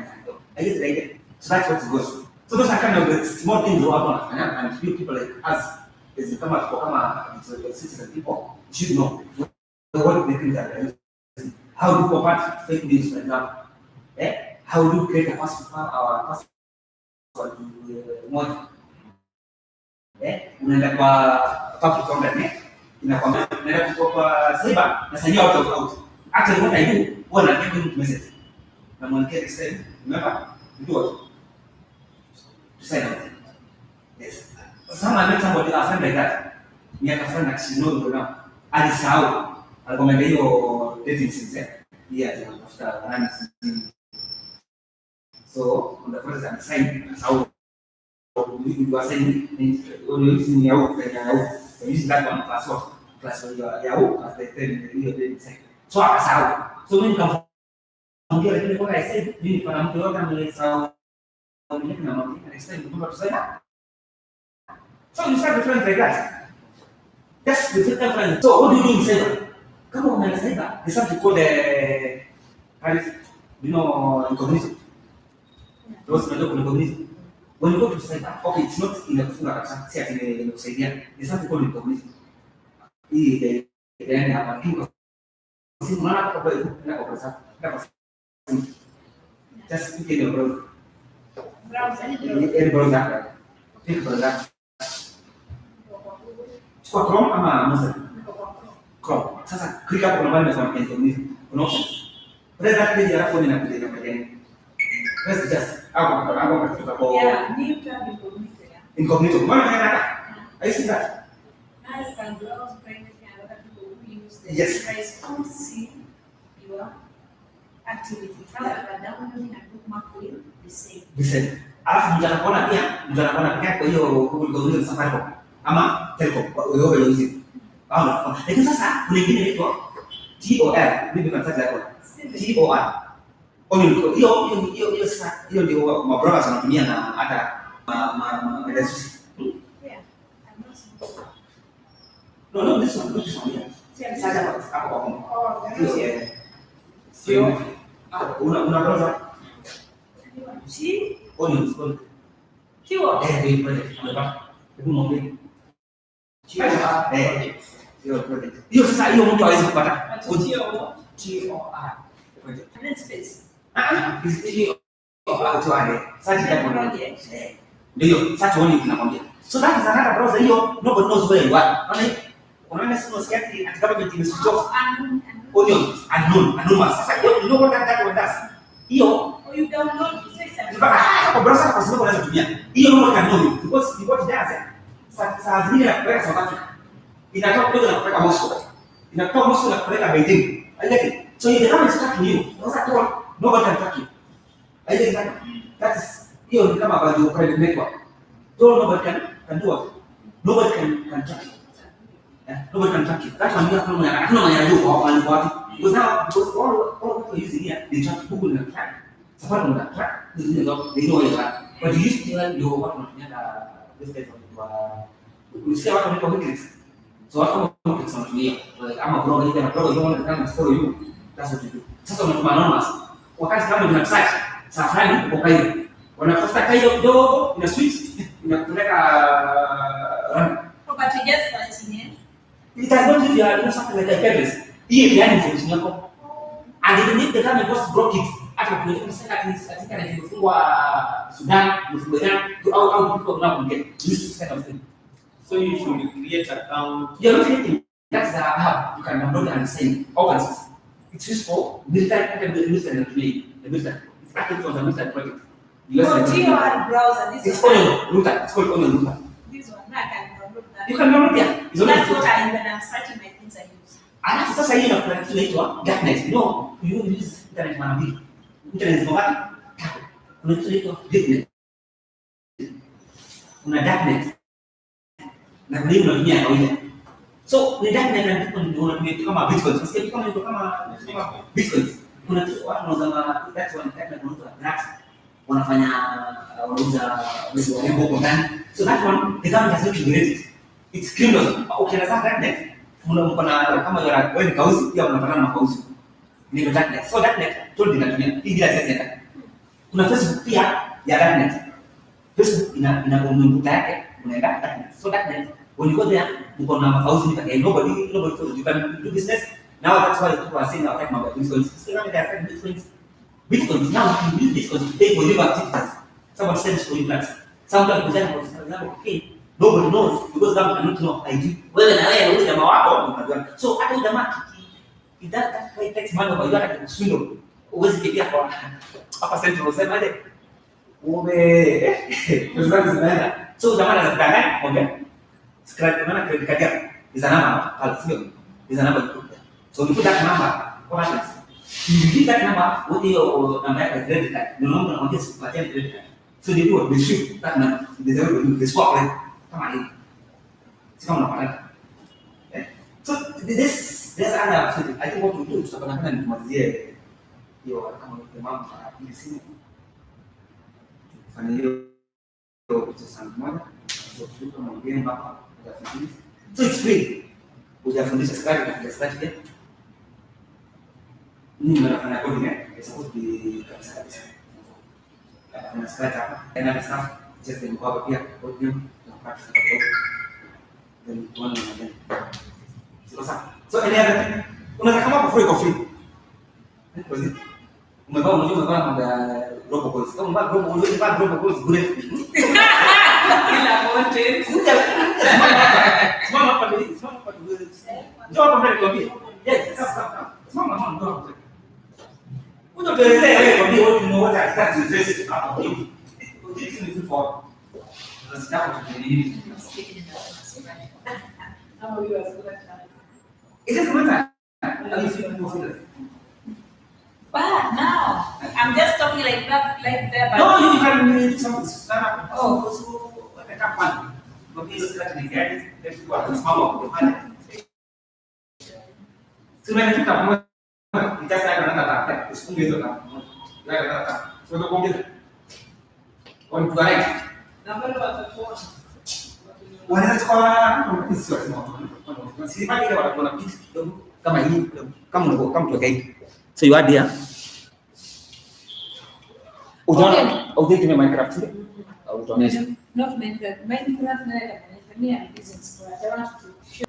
I get the idea. So that's what it goes. So those are kind of the small things we want to and people like us is kama citizen people should know what they think that how do you combat fake news for example. How do you create a password or password one. Unaenda kwa public content inakwambia unaenda kwa cyber na sanya out. Actually what I do, huwa na give message. Na mwanamke extend, remember? Do what? To sign out. Yes. Someone met somebody a friend like that. Ni akafanya na kisino now. Alisahau. Alikomenda hiyo dating scene. Yeah, after nani. So, on the first time sign out. You are saying when you're using Yahoo, you're using that one class of Yahoo as they tell you the so so when you come from here, like what I said, you can do it and explain to say that. So you start different like that. That's the different friends. So what do you do in cyber? Come on, man, cyber. There's something called incognito. Those are incognito. When you go to cyber, okay, it's not in a kufunga kabisa, si ati inakusaidia. It's something called incognito. Hii ndio hapa kingo. Simu unaona hapo kwa pesa. Just click in your browser. Any browser. Click browser. Chukua Chrome ama Mozilla. Chrome. Sasa click hapo kuna mahali kwa incognito. Kuna option. Press that page alafu inakuja press just hapo katika kwa incognito. Mbona unaona? I see that. I can browse privately and other people who use the Yes. device can't see your activity. However, downloading and bookmark will be same. Bisa. Alafu mtanakuona pia kwa hiyo Google Safaricom ama Telcom wewe unauzi. Lakini sasa kuna nyingine inaitwa TOR, mimi nataka hapo. TOR. Hiyo ndio mabrowser wanatumia na hata madasusi. Yeah, I'm not sure. No, this one. Sasa hapo hapo. Oh, Sio. Una browser? T Onions. keyword. Ndio project. Hebu mwambie. Sio project. Hiyo sasa hiyo mtu hawezi kupata. TOR. Project. And then space. Ndio, sasa uone kinakwambia. So that is another browser hiyo, nobody knows where you are. Unaona simu sikiati at government in switch off. Unknown. Sasa you know what that one does? Hiyo You download it. kwa browser kwa sababu unaweza kutumia. Hiyo ndio can know because what it does. Saa zingine inakupeleka South Africa. Inatoka kidogo na kupeleka Moscow. Inatoka Moscow na kupeleka Beijing. So if the government is tracking you, nobody can track you. That is hiyo ni kama about your private network. So nobody can do it. Nobody can track it. Nobody can track it. That's why I don't know because now because all people using here they track Google and track. Safari on track. They know where you are. But you used to know what on this type of you see what on the so what on the on me like I'm a blogger, you don't want to come and follow you. That's what you do. Sasa unatuma anonymous. Wakati kama una track safari uko hiyo. Wanafuta hiyo kidogo ina switch inakupeleka But you just searching it. it has not if you are something like a purpose. Hii ni information yako. And even if the government was broke it, hata kuleta msaka katika na kufungwa Sudan, kufungwa au people now get this kind of thing. So you should create account. You're not creating. That's the hub. You can download and send organs. It's useful. Military can be used and play. The military. It's active on the military project. TR browser. It's Onion Router. It's called Onion Router. This one, I can download that. You can download it. It's only That's what when I'm starting my things I use. alafu sasa hii inaitwa darknet. No, you use internet mara mbili. Internet ziko ngapi? Tatu. Kuna kitu inaitwa darknet. Kuna darknet. Na kuna hiyo unatumia kawaida. So ni darknet na ndipo ndio unatumia kama Bitcoin. Unasikia kama Bitcoin. Kuna kitu watu wanasema that's one darknet unaitwa dark. Wanafanya wanauza mambo huko ndani. So that one the government has not regulated. It's criminal. Okay, that's darknet. Mna kama wewe ni kauzi pia unapatana na kauzi. Ni darknet. So darknet told inatumia hii bila sasa. Kuna Facebook pia ya darknet. Facebook ina community yake unaenda darknet. So darknet when you go there uko na kauzi ni nobody you can do business. Now that's why people are saying now like my Bitcoin. So now they are saying Bitcoin now you use Bitcoin to pay for your activities. Someone sends for you plans. Someone present for example, okay. Nobody knows because them cannot know ID. Wewe na wewe ule jamaa wako unajua. So hata jamaa that takes money over you hata kuswindo. Uwezi kidia kwa hapa central unasema aje? Tunataka zinaenda. So jamaa anaweza kudanganya, okay? Scratch maana credit card yako. Is a number, pale sio? Is a number you put there. So you put that number, what happens? You give that number with your number ya credit card. No longer unamwambia sikupatia credit card. So they do what they shoot that number. They swap it. Kama hivi. Sio unapata. So there's other option. I think what we do tutapata ni kumalizie hiyo kama ni mambo ya simu. Fanya hiyo kitu sana moja. So tuko na mgeni hapa utafundisha. So it's free. Utafundisha scratch pia. Mimi nafanya coding it's supposed to be kabisa. Na scratch hapa. Na staff just in kwa pia coding. So any other thing? Unaweza kama kufuri kwa free. Umevaa mambo ya robo coins. Kama umevaa robo coins bure. Ila content. Smama hapa ndio. Ndio hapa mbele kwambie. Yes, sasa. Smama ndio. Unaelezea wewe kwambie wewe ni what I start to say hapo. This is for it doesn't matter. But now I'm just talking like that. No, you can read some stand-up. Oh, so like that one. But this is like the guy. That's what is small. So when you think about it, just like another it's full of that. Like that. So the computer. On correct. Wanachukua sio si bali ile watu wanapita kidogo kama hii kama tuweke. So you add here. Unaona ujeke Minecraft ile au utaonyesha not Minecraft na kama business for I want to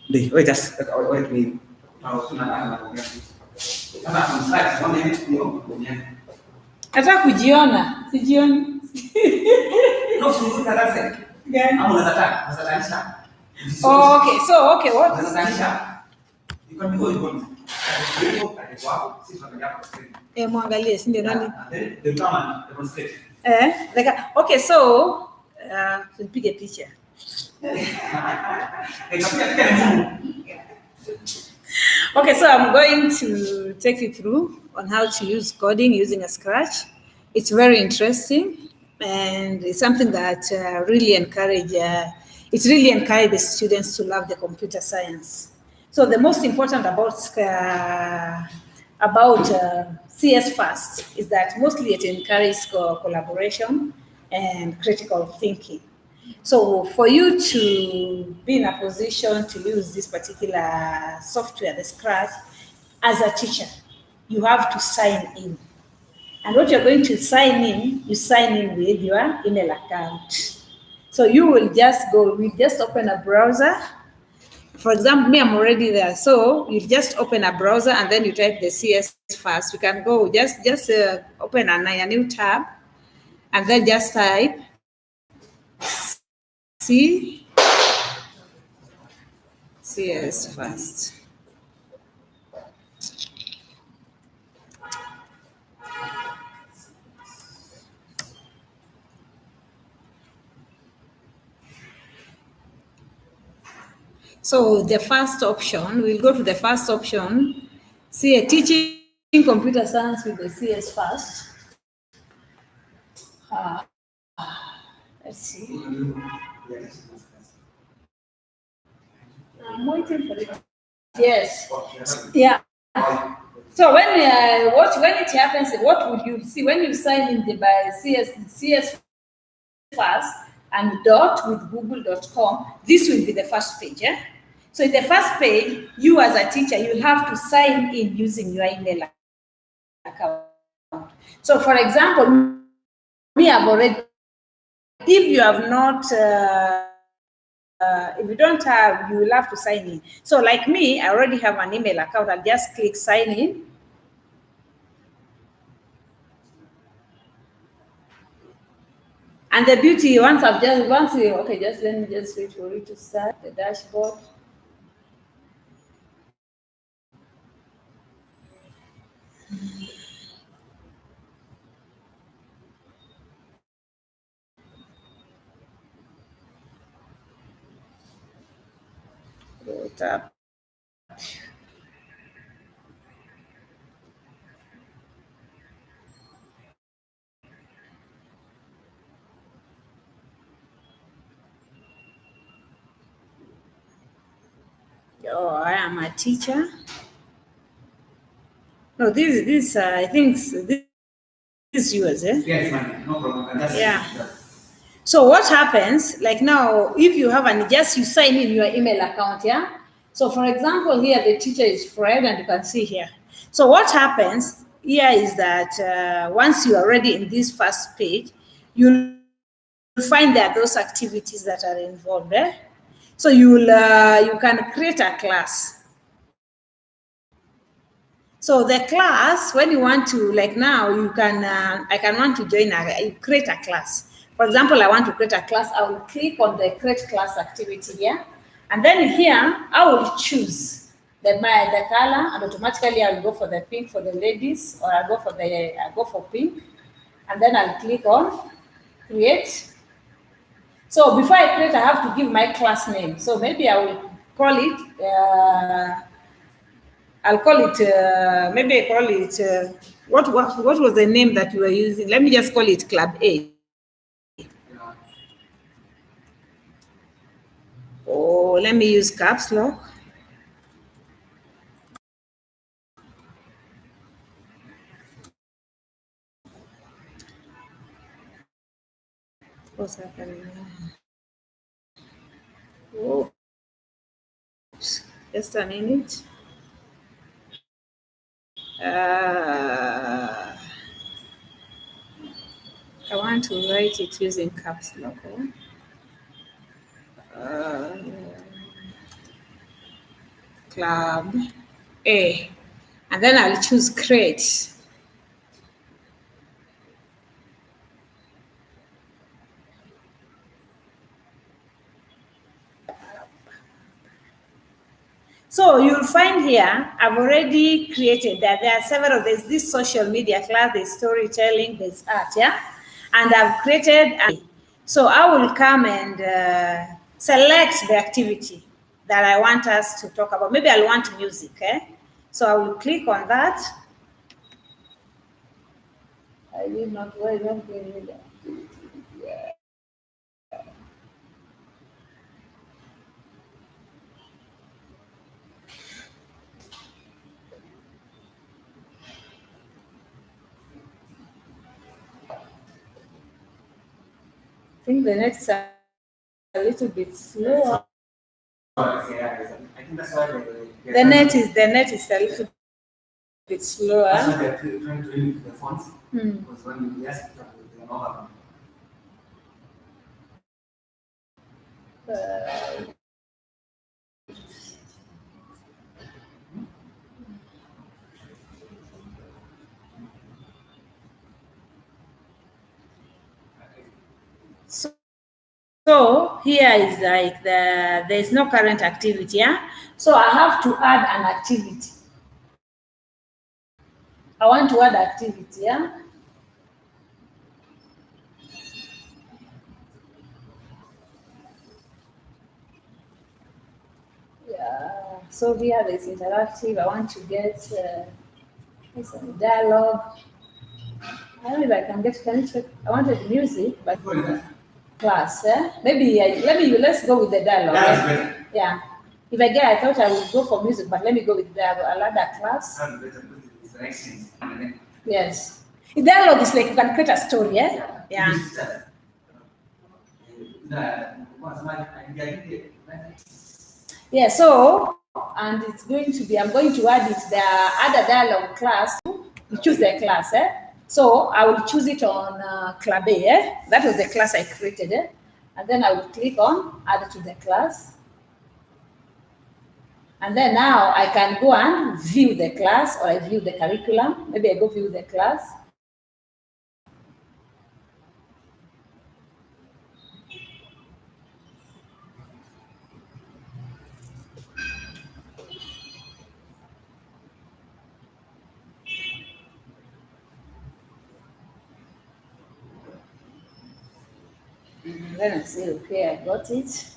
ndio wait just wait me au tunaanza kuongea kama tunataka kama hivi tunaongea nataka kujiona sijioni no sio darasa gani au unataka oh okay what you can go on muangalie si ndio nani demonstrate like okay so tupige picha okay so I'm going to take you through on how to use coding using a Scratch. It's very interesting and it's something that really encourage it really encourages students to love the computer science. So the most important about CS Fast is that mostly it encourages collaboration and critical thinking. So for you to be in a position to use this particular software, the Scratch, as a teacher, you have to sign in. And what you're going to sign in, you sign in with your email account. So you will just go, we just open a browser. For example, me, I'm already there. So you just open a browser and then you type the CS Fast. You can go, just open a new tab and then just type C CS Fast. So the first option, we'll go to the first option, see a teaching computer science with the CS Fast. Let's see. I'm waiting for it. Yes. Yeah. So when when it happens, what would you see when you sign in the by CS Fast and dot with google.com? This will be the first page. Yeah. So in the first page, you as a teacher, you'll have to sign in using your email account. So for example, me, I've already, if you have not, if you don't have, you will have to sign in. So like me, I already have an email account. I'll just click sign in. And the beauty, once okay, just let me just wait for it to start the dashboard. Go tap. Oh, I am a teacher. No, this I think this is yours, eh? Yes, fine, no problem. And that's Yeah. So what happens, like now, if you have you sign in your email account, yeah? So for example, here the teacher is Fred, and you can see here. So what happens here is that once you are already in this first page, you'll find that those activities that are involved, eh? So you can create a class. So the class, when you want to, like now, you can, I can want to you create a class. For example, I want to create a class. I will click on the create class activity here. And then here, I will choose the color, and automatically I will go for the pink for the ladies, or I'll go for pink. And then I'll click on create. So before I create, I have to give my class name. So maybe I will call it, maybe I call it, what was the name that you were using? Let me just call it Club A. Oh, let me use caps lock. What's happening? Oh, just a minute. I want to write it using caps lock. Club A, and then I'll choose create. So you'll find here, I've already created that there are several, there's this social media class, there's storytelling, there's art, yeah? And I've created, so I will come and select the activity that I want us to talk about. Maybe I'll want music, eh? So I will click on that. I did not, why not going with that? think the net is a little bit slower. Yeah, I think that's why The net is a little bit that's slower. why they're trying to limit the fonts. Hmm. Because when we ask them, they don't have. Uh, so here is like there's no current activity, yeah. So I have to add an activity. I want to add activity, yeah. Yeah. So here there's interactive. I want to get some dialogue. I don't know if I can get. Can you check? I wanted music, but What is that? class. Maybe let's go with the dialogue. That is Yeah. better. Yeah. If I get, I thought I would go for music, but let me go with dialogue. I'll add that class. That is better. It's the accent. And then, Yes. The dialogue is like you can create a story, yeah? Yeah. This is that. Once I get it. Yeah, so, and it's going to be, I'm going to add it, the other dialogue class, you choose the class, eh? So I will choose it on Club A, eh? That was the class I created, eh? And then I will click on add to the class. And then now I can go and view the class or I view the curriculum. Maybe I go view the class. Then I say, okay, I got it.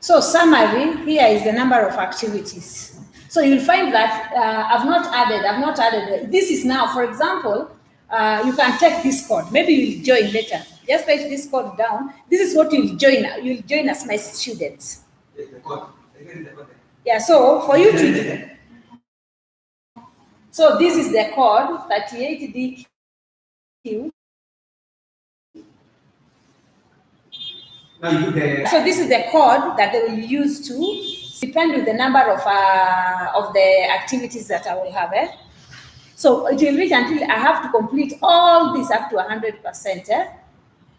So summary, here is the number of activities. So you'll find that I've not added. This is now, for example, you can take this code. Maybe you'll join later. Just write this code down. This is what you'll join. You'll join as my students. The code. The code. Yeah, so for you to, so this is the code, 38DQ. Now you the. So this is the code that they will use to depend with the number of the activities that I will have. So it will reach until I have to complete all this up to 100%.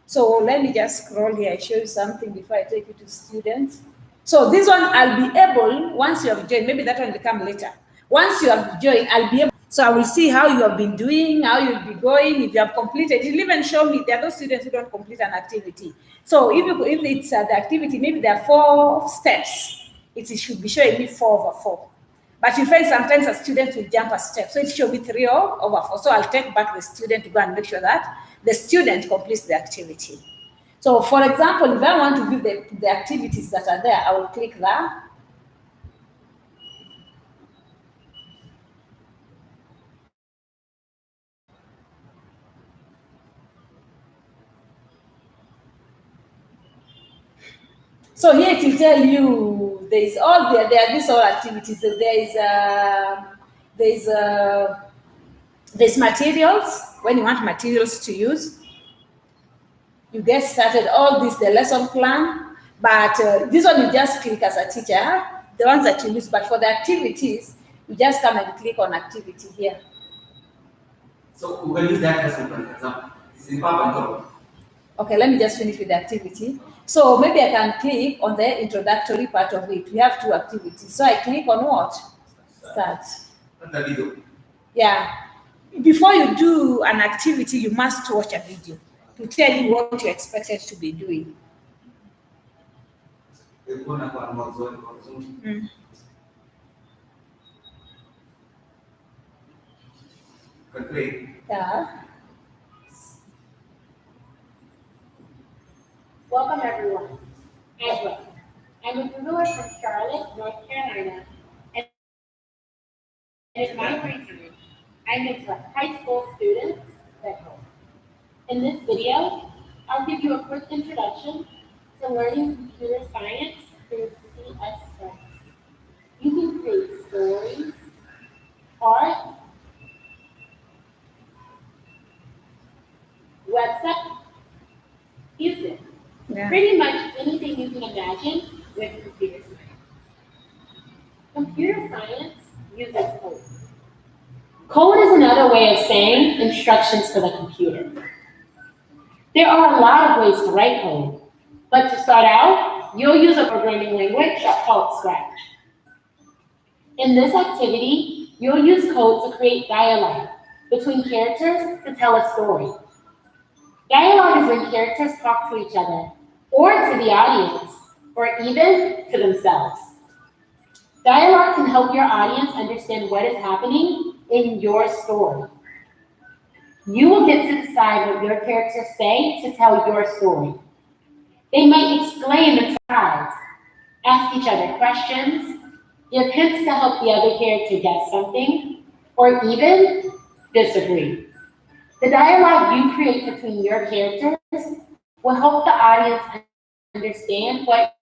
So let me just scroll here. I show you something before I take you to students. So this one I'll be able, once you have joined, maybe that one will come later. Once you have joined, I'll be able. So I will see how you have been doing, how you'll be going, if you have completed. It will even show me there are those students who don't complete an activity. So if it's the activity, maybe there are 4 steps. It should be showing me 4/4. But you find sometimes a student will jump a step. So it should be 3/4. So I'll take back the student to go and make sure that the student completes the activity. So for example, if I want to view the activities that are there, I will click that. So here it will tell you there is all there are these all activities. There's materials when you want materials to use. You get started all this the lesson plan, but this one you just click as a teacher, the ones that you use. But for the activities, you just come and click on activity here. So we can use that as for example. It's in Papa and top. Okay, let me just finish with the activity. So maybe I can click on the introductory part of it. We have 2 activities. So I click on what? Start. That's the video. Yeah. Before you do an activity, you must watch a video to tell you what you're expected to be doing. We're going to have more zone. Mm. Can play. Yeah. Welcome everyone. I'm Brooke. I'm a Googler from Charlotte, North Carolina, and it's my research. I mentor high school students at home. In this video, I'll give you a quick introduction to learning computer science through CS. You can create stories, art, website, music, Yeah. pretty much anything you can imagine with computer science. Computer science uses code. Code is another way of saying instructions for the computer. There are a lot of ways to write code, but to start out, you'll use a programming language called Scratch. In this activity, you'll use code to create dialogue between characters to tell a story. Dialogue is when characters talk to each other, or to the audience, or even to themselves. Dialogue can help your audience understand what is happening in your story. You will get to decide what your characters say to tell your story. They might exclaim and surprise, ask each other questions, give hints to help the other character guess something, or even disagree. The dialogue you create between your characters will help the audience understand what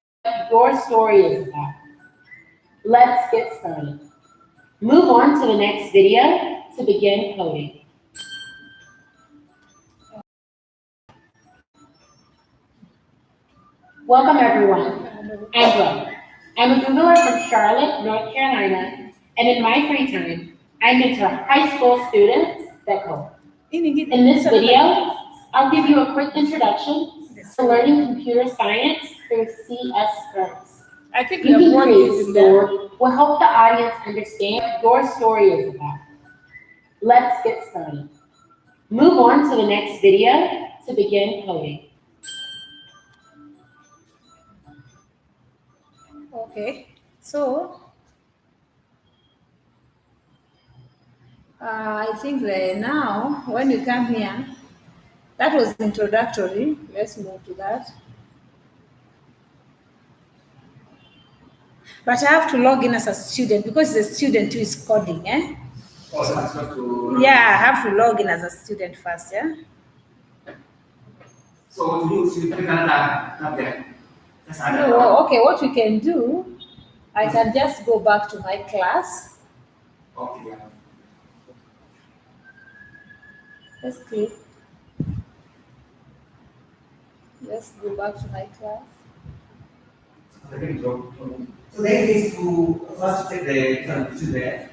your story is about. Let's get started. Move on to the next video to begin coding. Welcome everyone. I'm Brooke. I'm a Googler from Charlotte, North Carolina, and in my free time, I mentor high school students that code. In this video, I'll give you a quick introduction to learning computer science through CS scripts. I think You we can have create one a story will help the audience understand what your story is about. Let's get started. Move on to the next video to begin coding. Okay, so I think that now when you come here, that was introductory. Let's move to that. But I have to log in as a student because the student who is coding, eh? Oh, so that's not to. Yeah, I have to log in as a student first, yeah? So what you do, you click another tab there. Just add No, okay, what we can do, I can just go back to my class. Okay, yeah. Let's click. Let's go back to my class. So the idea is to first take the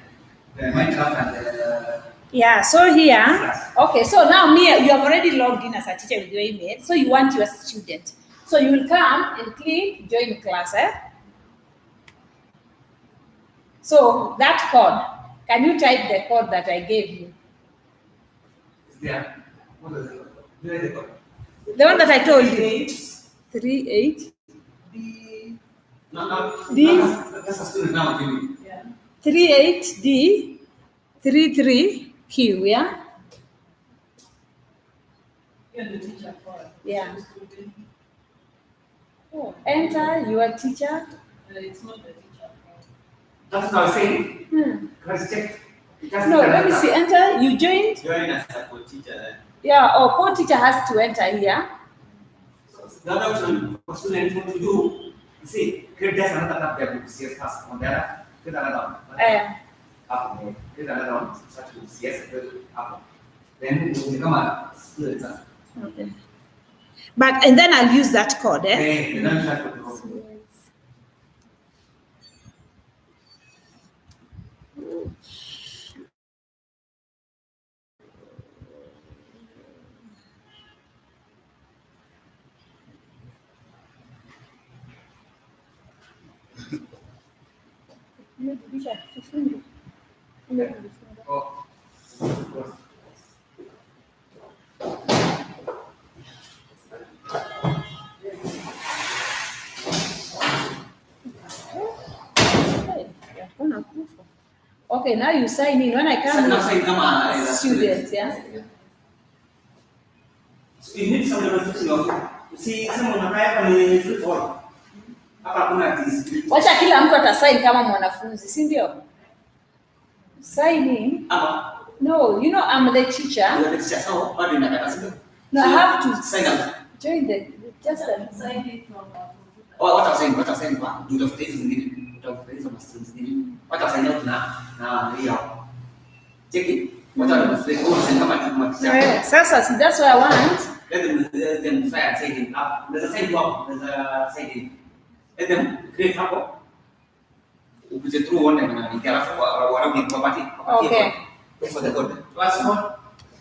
Minecraft and the Yeah, so here, okay, so now Mia, you have already logged in as a teacher with your email, so you want your student. So you will come and click join class, eh? So that code, can you type the code that I gave you? is there. What is it? Where is it called? The one that I told you. 38 No, D. That's a student now, Jimmy. 38D 33Q, yeah? You're the teacher for it. Yeah. Oh, enter your teacher. It's not the teacher for it. That's what I was saying. Hmm. Let's check. Just No, click let me another see. tab. Enter. You joined. Join as a co-teacher then. Yeah. Oh, co-teacher has to enter here. So the other option for students what to do, you see, create just another tab there with CS first on there. Create another one. Up there. Create another one. Search with CS up. Then you become a student. Okay. But and then I'll use that code, eh? Then you start with the room. Oh. Okay, now you sign in. When I come Now say come on. student, yeah? So you need someone to fix your. See, someone hapa ni free fall. Hapa hakuna ati. Wacha kila mtu atasign kama mwanafunzi, si ndio? Sign in. Hapa. No, you know I'm the teacher. You are the teacher. So what do you need? No, I have to Sign up. join the just a Sign in from What I'm saying, do the face is needed. Do the face of students needed. What I'm saying now, here. Check it. What are the goals and Yeah, Sasa, that's what I want. let them try and sign in up. There's a sign up. There's a sign in. Let them create hapo. Upite through one and alafu wanakupatia. Okay. For the code. Class code.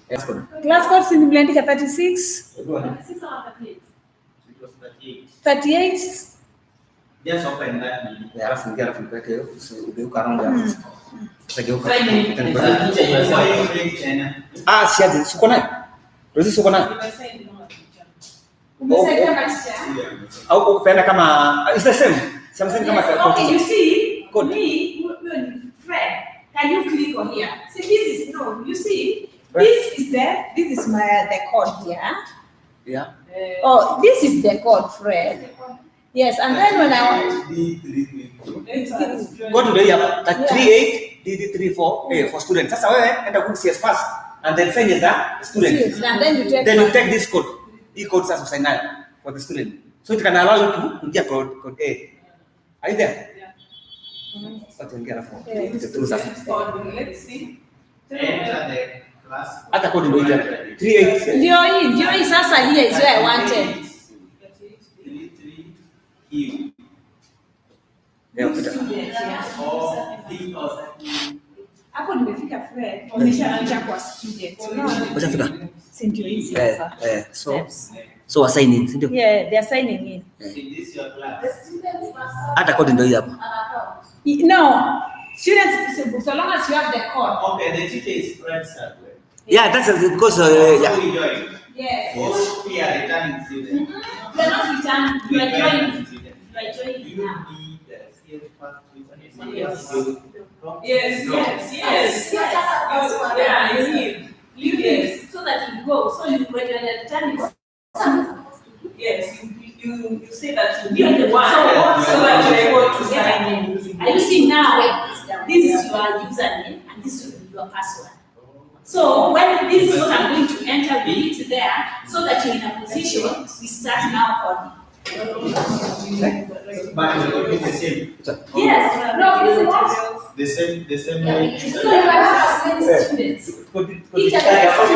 Yes, code. Class code si nimeandika 36, It was 38. 38. Just open that. Ya alafu nipeleke hiyo. Ugeuka around hapo. Utageuka. Ah, siaje. Siko nayo. Rosi siko nayo. Umesaidia maisha. Au upenda kama it's the same. Something kama Okay, you see, Code. me, Fred, can you click on here? See, this is no. You see, this is This is the code here. Yeah. Oh, this is the code, Fred. Yes, and then when I want, Go to the like 38 DD34 for students. Sasa wewe enda ku CS first and then sign as a student. and then you take. Then you take this code. E-code sasa sign for the student. So it can allow you to get code A. Are you there? Okay, get a phone. let's see. Enter the class. Hata code ndio ile 38. Ndio hii sasa here is where I wanted. 33 Q. Yeah, put it. Or D or Hapo nimefika Fred. Umeshafika kwa student. Umeshafika? Si ndio hizi Eh, sasa. so assign in, ndio. Yeah, they are signing in. is this your class? Hata code ndio hii hapa. No, students, so long as you have the code. Okay, the teacher is Fred Sadler. Yeah, that's because yeah. Who you join? Yes. Or we are returning students. You are not returning. You are joining. students. You are joining You now. be the CS first Yes. Yes. Yes. Yeah, you need. Yes. So that you go. So you when you are returning. Yes, you say that you are the one. So that you are able to sign in. Are you seeing now? This is your username and this will be your password. So when this is what I'm going to enter, we need to there so that you're in a position. We start now on. But it will be the same. Yes. No, this is what. The same way. So you have as many students. Each of them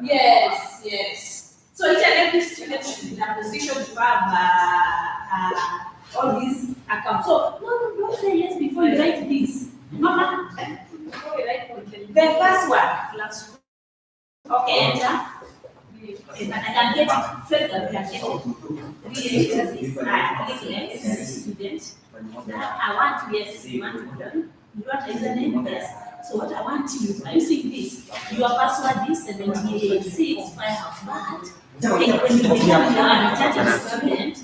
Yes, yes. So each and every student should be in a position to have all these accounts. So no, don't say yes before you write this. Mama, before you write the password. Okay, enter. And I can get it. Fred, I can get it. I click next, student. Now I want yes, you want to learn. You want username? Yes. So what I want to use, are you seeing this? Your password is 78 5 Okay, when you become a student,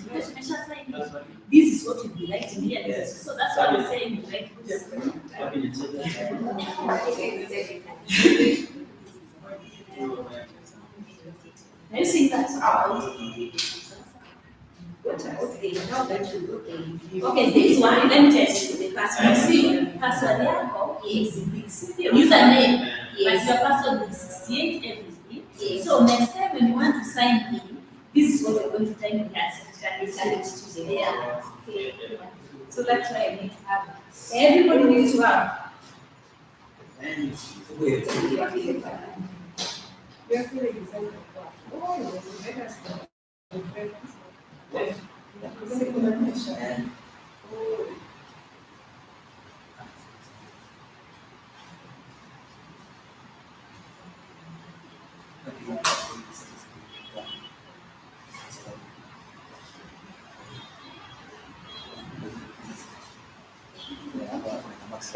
this is what you'll be writing here. So that's why we're saying you write this. Are you seeing that? Okay, this one, let me test you the password. You see, password is username, but your password will be 68 everything. So next time when you want to sign in, this is what you're going to type in that So that's why I need to have it. Everybody needs to have.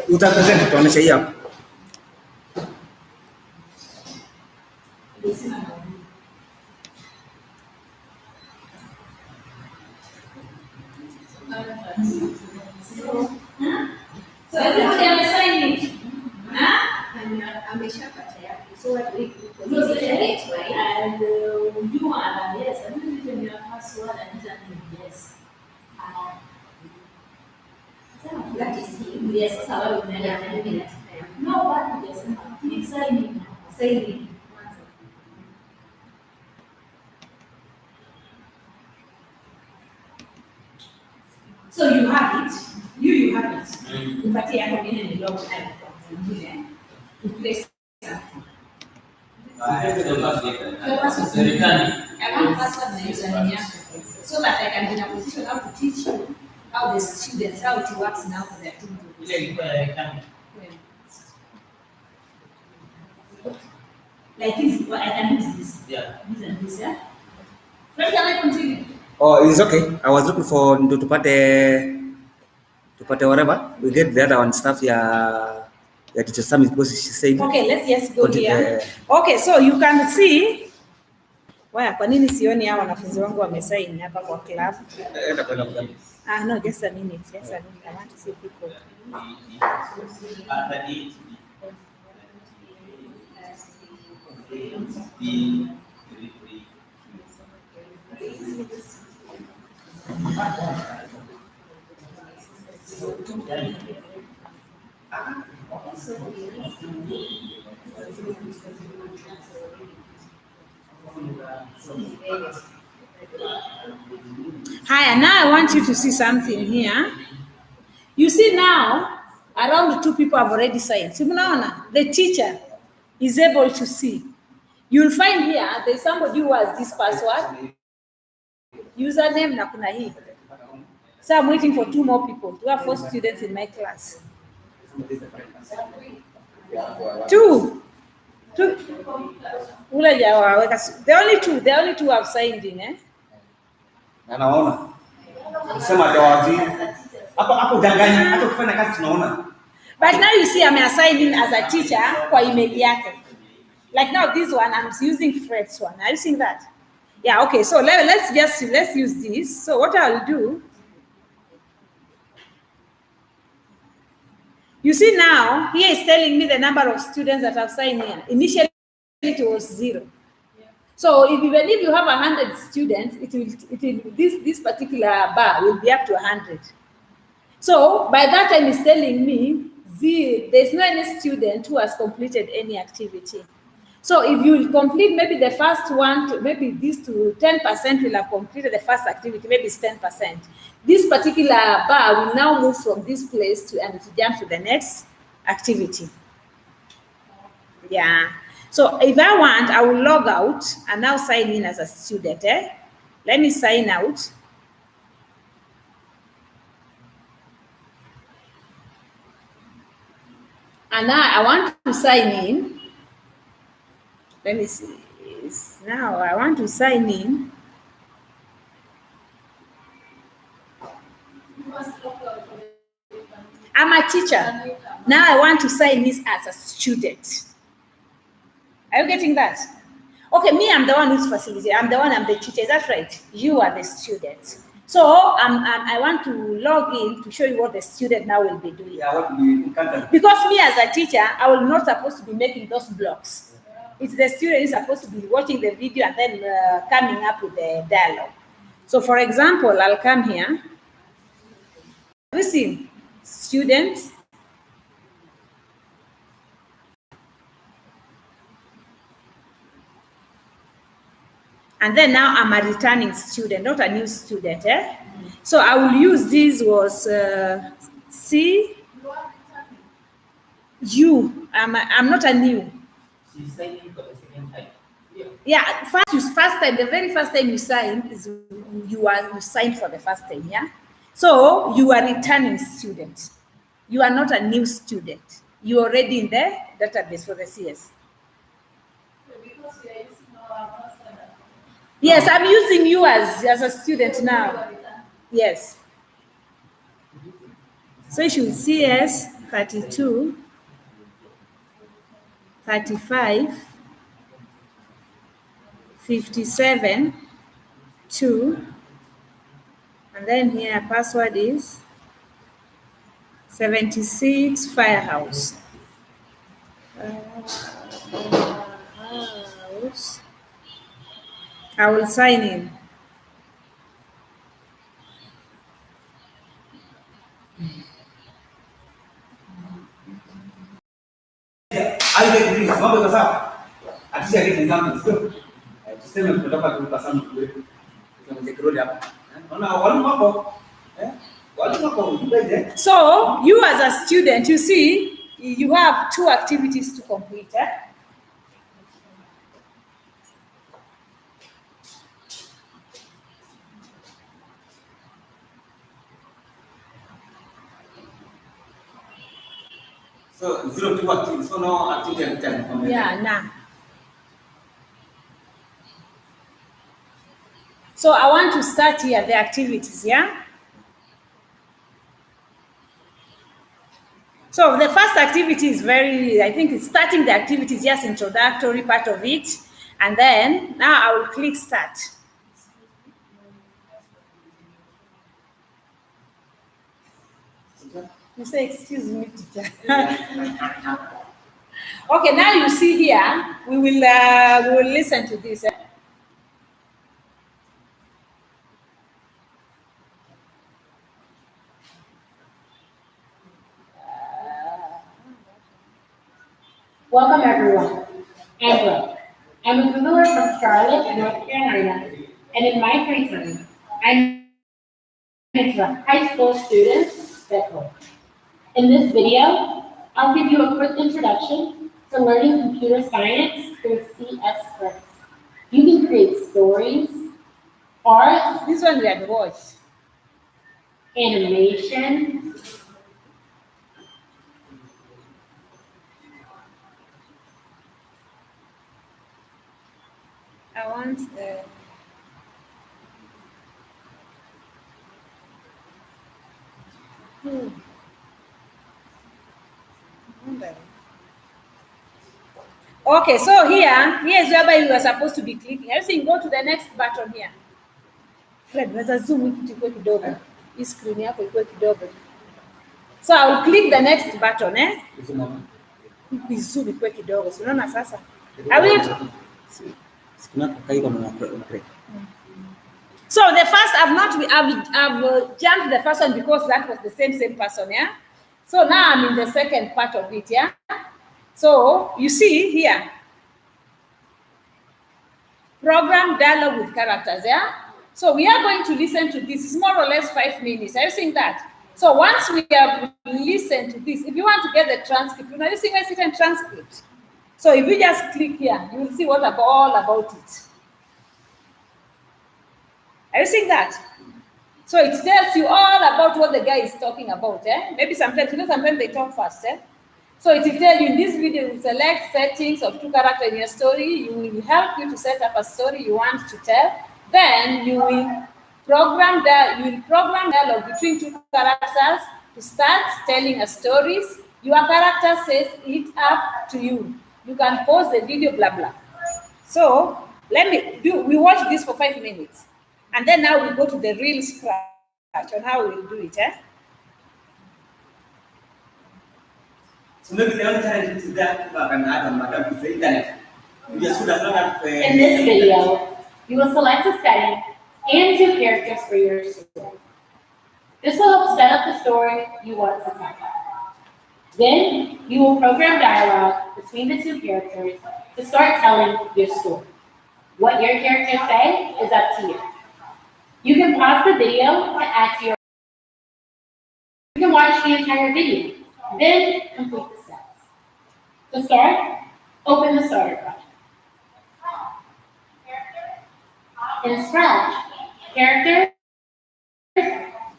Utapresent tuoneshe hii hapa. So everybody understand it? So what we No, it, right? And you are yes, and then you can your password and username, yes. That is him. Yes, that's how we Yeah, manage I mean, it. No, but yes, click sign in. Say it. So you have it. You have it. tupatie hapo ngine ni log time kwa mwingine. To place something. So that I can be in a position how to teach you how the students, how it works now for their children. Like this, I can use this. Yeah. This and this, yeah? When can I continue? Oh, it's okay. I was looking for ndo tupate whatever. We get the other one stuff ya teacher Sammy because she said. Okay, let's just go Continue, here. Okay, so you can see. Waya, kwa nini sioni hao wanafunzi wangu wamesign hapa kwa club? No, just a minute. Just a minute. I want to see people. Hi, now I want you to see something here. You see now, around 2 people have already signed. See, the teacher is able to see. You'll find here, there's somebody who has this password, username na kuna hii. So I'm waiting for 2 more people. To have 4 students in my class. 2. The only two have signed in, eh? Na naona. Sema jawazi. Hapo danganya, hata ukifanya kazi tunaona. But now you see I'm assigning as a teacher kwa email yake. Like now this one I'm using Fred's one. Are you seeing that? Yeah, okay. So let's use this. So what I'll do, you see now here is telling me the number of students that have signed in. Initially it was 0. So even if you have 100 students, this particular bar will be up to 100. So by that time it's telling me there's no any student who has completed any activity. So if you complete maybe the first one, maybe these 10% will have completed the first activity, maybe it's 10%. This particular bar will now move from this place to jump to the next activity. Yeah. So if I want, I will log out and now sign in as a student. Let me sign out. And now I want to sign in. Let me see. Now I want to sign in. I'm a teacher. Now I want to sign this as a student. Are you getting that? Okay, me, I'm the one who's facilitating. I'm the teacher. Is that right? You are the student. So I want to log in to show you what the student now will be doing. Yeah, what we encounter. Because me as a teacher, I will not supposed to be making those blocks. It's the student who's supposed to be watching the video and then coming up with the dialogue. So for example, I'll come here. Listen, students. And then now I'm a returning student, not a new student. So I will use this was C. U. I'm not a new. She's signing for the second time. Yeah, first time, the very first time you sign is you signed for the first time, yeah? So you are returning student. You are not a new student. You're already in the database for the CS. Yes, I'm using you as a student now. Yes. So you should CS 32, 35, 57, 2, and then here password is 76 Firehouse. I will sign in. I get this. Mambo iko sawa. Atisha get example sio? Tuseme tunataka kulipa sana kule. Tunamweka kiroli hapa. Unaona walimu hapo? What about you guys there? So you as a student, you see, you have 2 activities to complete. So 0 to activity. So no activity and time. Yeah, nah. So I want to start here the activities, yeah? So the first activity is very, I think it's starting the activity is just introductory part of it. And then now I will click start. You say, excuse me, teacher. Okay, now you see here, we will listen to this. Welcome everyone. I'm Brooke. I'm a Googler from Charlotte, North Carolina, and in my free time, I mentor high school students that code. In this video, I'll give you a quick introduction to learning computer science through CS scripts. You can create stories, art, This one we had watched. animation, I want the. Hmm. Wonder. Okay, so here's where you are supposed to be clicking. Everything, go to the next button here. Fred, unaweza zoom hii kitu ikuwe kidogo. Hii screen yako ikuwe kidogo. So I will click the next button, Zoom ikuwe kidogo. So unaona sasa? I will. So the first, I've jumped the first one because that was the same person, yeah? So now I'm in the second part of it, yeah? So you see here, program dialogue with characters, yeah? So we are going to listen to this. It's more or less 5 minutes. Are you seeing that? So once we have listened to this, if you want to get the transcript, you know, you see my certain transcript. So if you just click here, you will see all about it. Are you seeing that? So it tells you all about what the guy is talking about. Maybe sometimes they talk fast. So it will tell you in this video, you select settings of 2 characters in your story. You will help you to set up a story you want to tell. Then you will program dialogue between 2 characters to start telling a stories. Your character says it up to you. You can pause the video, blah blah. So we watch this for 5 minutes. And then now we go to the real scratch on how we'll do it. So maybe the only challenge is that can add on madam is the internet. You just should have not have, In this video, you will select a setting and 2 characters for your story. This will help set up the story you want to tell. Then, you will program dialogue between the 2 characters to start telling your story. What your characters say is up to you. You can pause the video to add to your. You can watch the entire video, then complete the steps. To start, open the starter project. In Scratch, characters,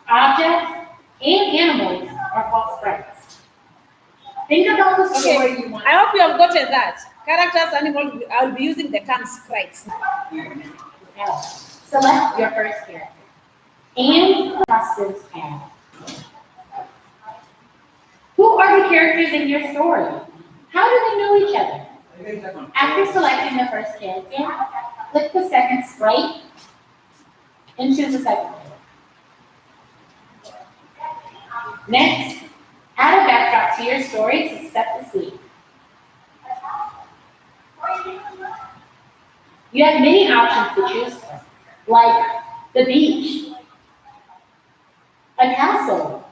objects, and animals are called sprites. Think about the story you want. I hope you have gotten that. Characters, animals, I'll be using the term sprites. Select your first character and Customs tab. Who are the characters in your story? How do they know each other? After selecting the first character, click the second sprite and choose a second one. Next, add a backdrop to your story to set the scene. You have many options to choose from, like the beach, a castle,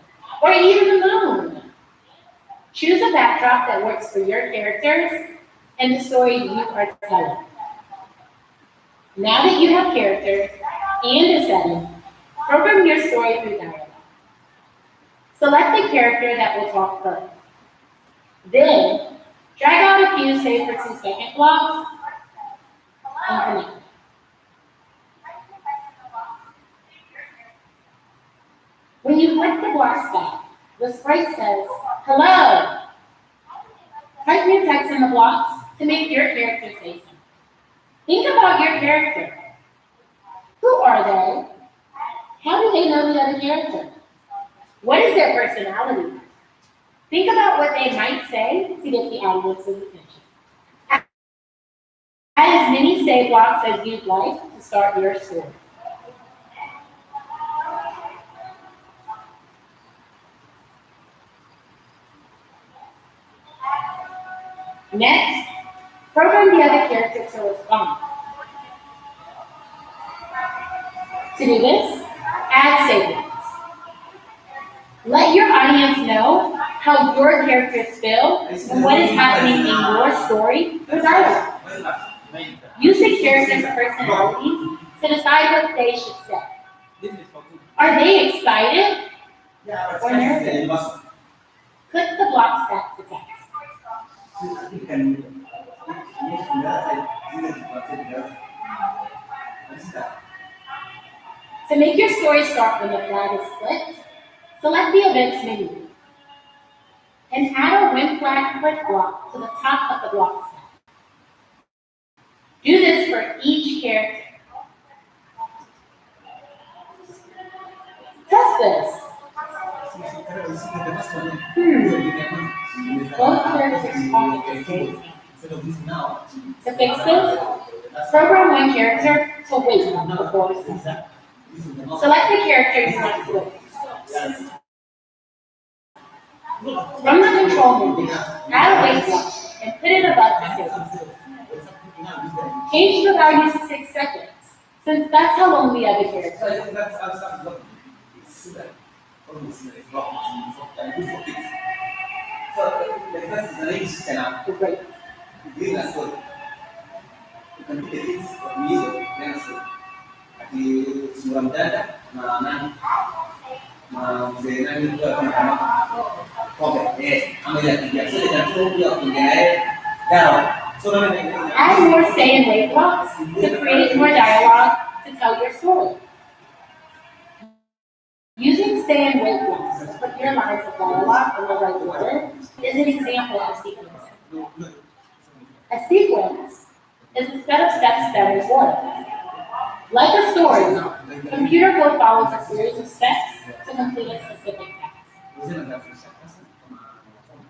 or even the moon. Choose a backdrop that works for your characters and the story you are telling. Now that you have characters and a setting, program your story through dialogue. Select the character that will talk first. Then, drag out a few save for 2-second blocks and connect. When you click the block stop, the sprite says, hello. Type new text in the blocks to make your character say something. Think about your character. Who are they? How do they know the other character? What is their personality? Think about what they might say to get the audience's attention. Add as many save blocks as you'd like to start your story. Next, program the other character to respond. To do this, add save blocks. Let your audience know how your characters feel and what is happening in your story or dialogue. Use the character's personality to decide what they should say. Are they excited or nervous? Click the block stack to text. To make your story start when the flag is clicked, select the events menu and add a when flag click block to the top of the block stack. Do this for each character. Test this. Both characters talk at the same time. To fix this, program one character to wait before responding. Select the character you want to wait. From the control menu, add a wait block and put it above the save. Change the value to 6 seconds, since that's how long the other character is. Great. Add more say and wait blocks to create more dialogue to tell your story. Using say and wait blocks to put your lines of dialogue in the right order is an example of sequencing. A sequence is a set of steps that are in order. Like a story, computer code follows a series of steps to complete a specific task.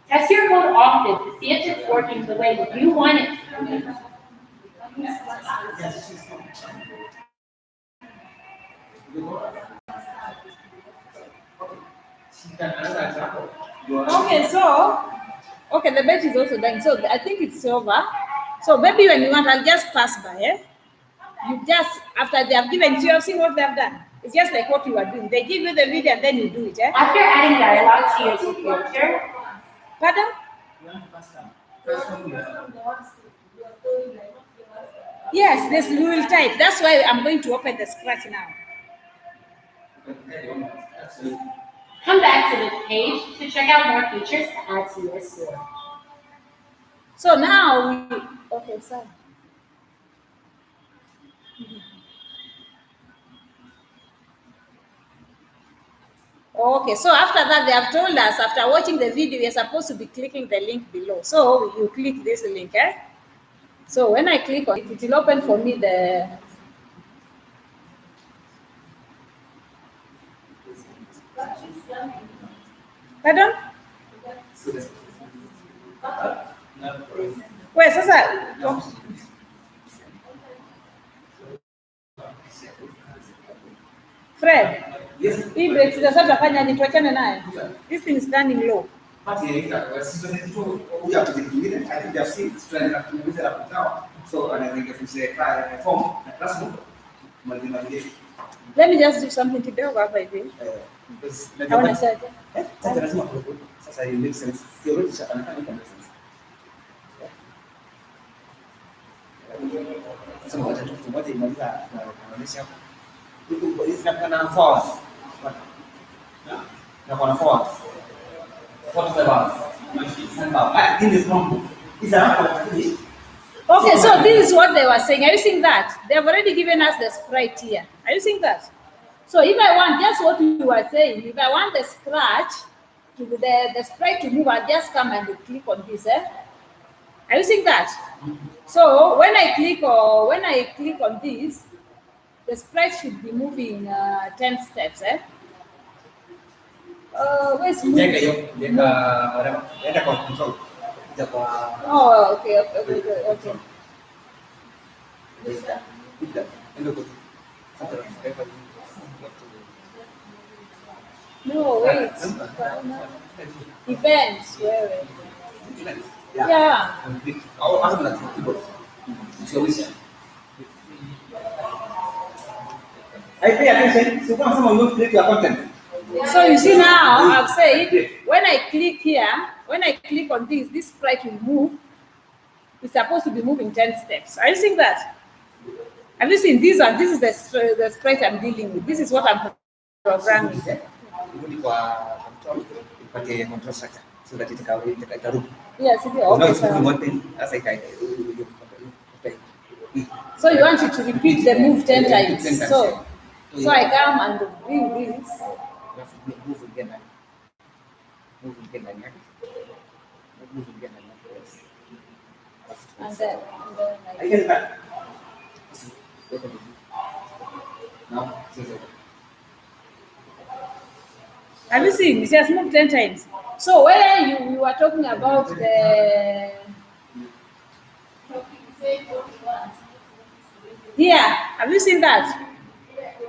Test your code often to see if it's working the way you want it to. Okay, the bet is also done. So I think it's over. So maybe when you want, I'll just pass by. You just, after they have given, you have seen what they have done. It's just like what you are doing. They give you the video and then you do it. After adding dialogue to your character, Pardon? Yes, this we will type. That's why I'm going to open the scratch now. come back to this page to check out more features to add to your story. So now we, okay, sorry. Okay, so after that, they have told us, after watching the video, you're supposed to be clicking the link below. So you click this link, So when I click on it, it will open for me the... Pardon? Wait, sasa... Fred, hii break sasa tutafanya ni tuachane naye. This thing is standing low. Let me just do something kidogo hapa hivi. Hauna shaka. Sasa lazima kuwepo. Sasa it makes sense. Theoretically anafanya kwa sense. Sasa ngoja tu imaliza kuonyesha hapo. Hizi na force. Na kwa force. 45 hours. This is wrong. It's a record. Okay, so this is what they were saying. Are you seeing that? They have already given us the sprite here. Are you seeing that? So if I want just what you were saying, if I want the scratch, to the sprite to move, I just come and click on this. Are you seeing that? So when I click on this, the sprite should be moving 10 steps. Where's move? Control. Oh, okay. No, wait. Events. Where? Yeah. Oh, I'm not keyboard. So I pay attention. So when someone will click your content. So you see now, I've said when I click here, when I click on this sprite will move. It's supposed to be moving 10 steps. Are you seeing that? Have you seen this one? This is the sprite I'm dealing with. This is what I'm programming. Control structure so that it can room. Yes, Now it's moving okay. one thing as I type. So you want it to repeat the move 10 times. 10 times, So I come and bring this. Move again. Move again. Move again. And then I get it back. Now, have you seen? It just moved 10 times. So where you were talking about the here, have you seen that?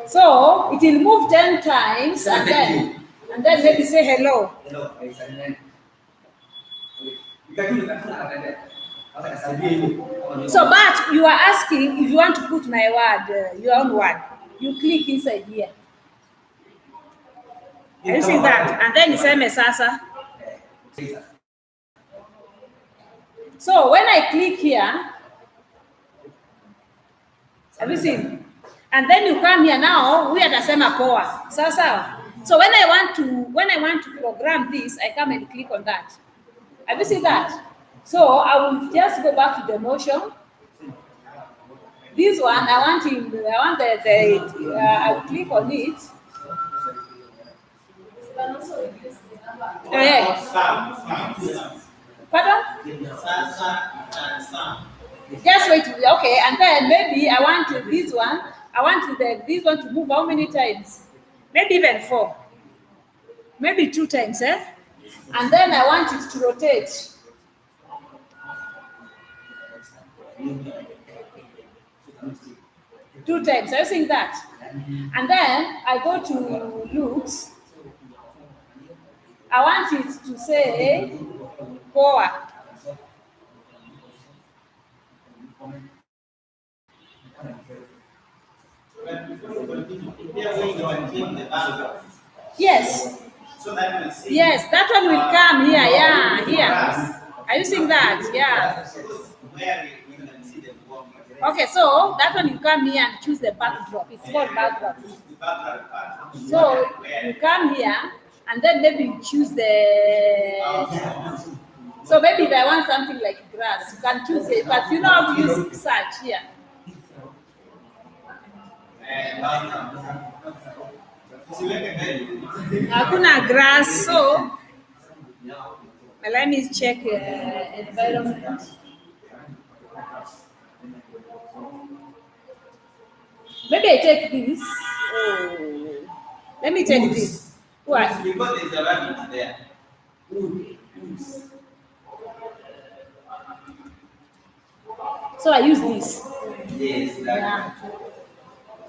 So it will move 10 times and then maybe say hello. hello. So but you are asking if you want to put my word, your own word. You click inside here. Have you seen that? And then you say Mesasa. So when I click here, have you seen? And then you come here now, we are the same power. So when I want to program this, I come and click on that. Have you seen that? So I will just go back to the motion. This one, I want I will click on it. Pardon? Just wait. Okay, and then maybe I want this one. I want this one to move how many times? Maybe even 4. Maybe 2 times, And then I want it to rotate. Two times. Are you seeing that? And then I go to looks. I want it to say power. Yes. Yes, that one will come here. Yeah, here. Are you seeing that? Yeah. Okay, so that one you come here and choose the backdrop. It's called backdrop. So you come here and then maybe you choose the. So maybe if I want something like grass, you can choose it, but you know how to use search here. Hakuna grass, so let me check environment. Maybe I take this. Oh, let me take this. What? Because there's a rabbit there. So I use this. Yes, Yeah.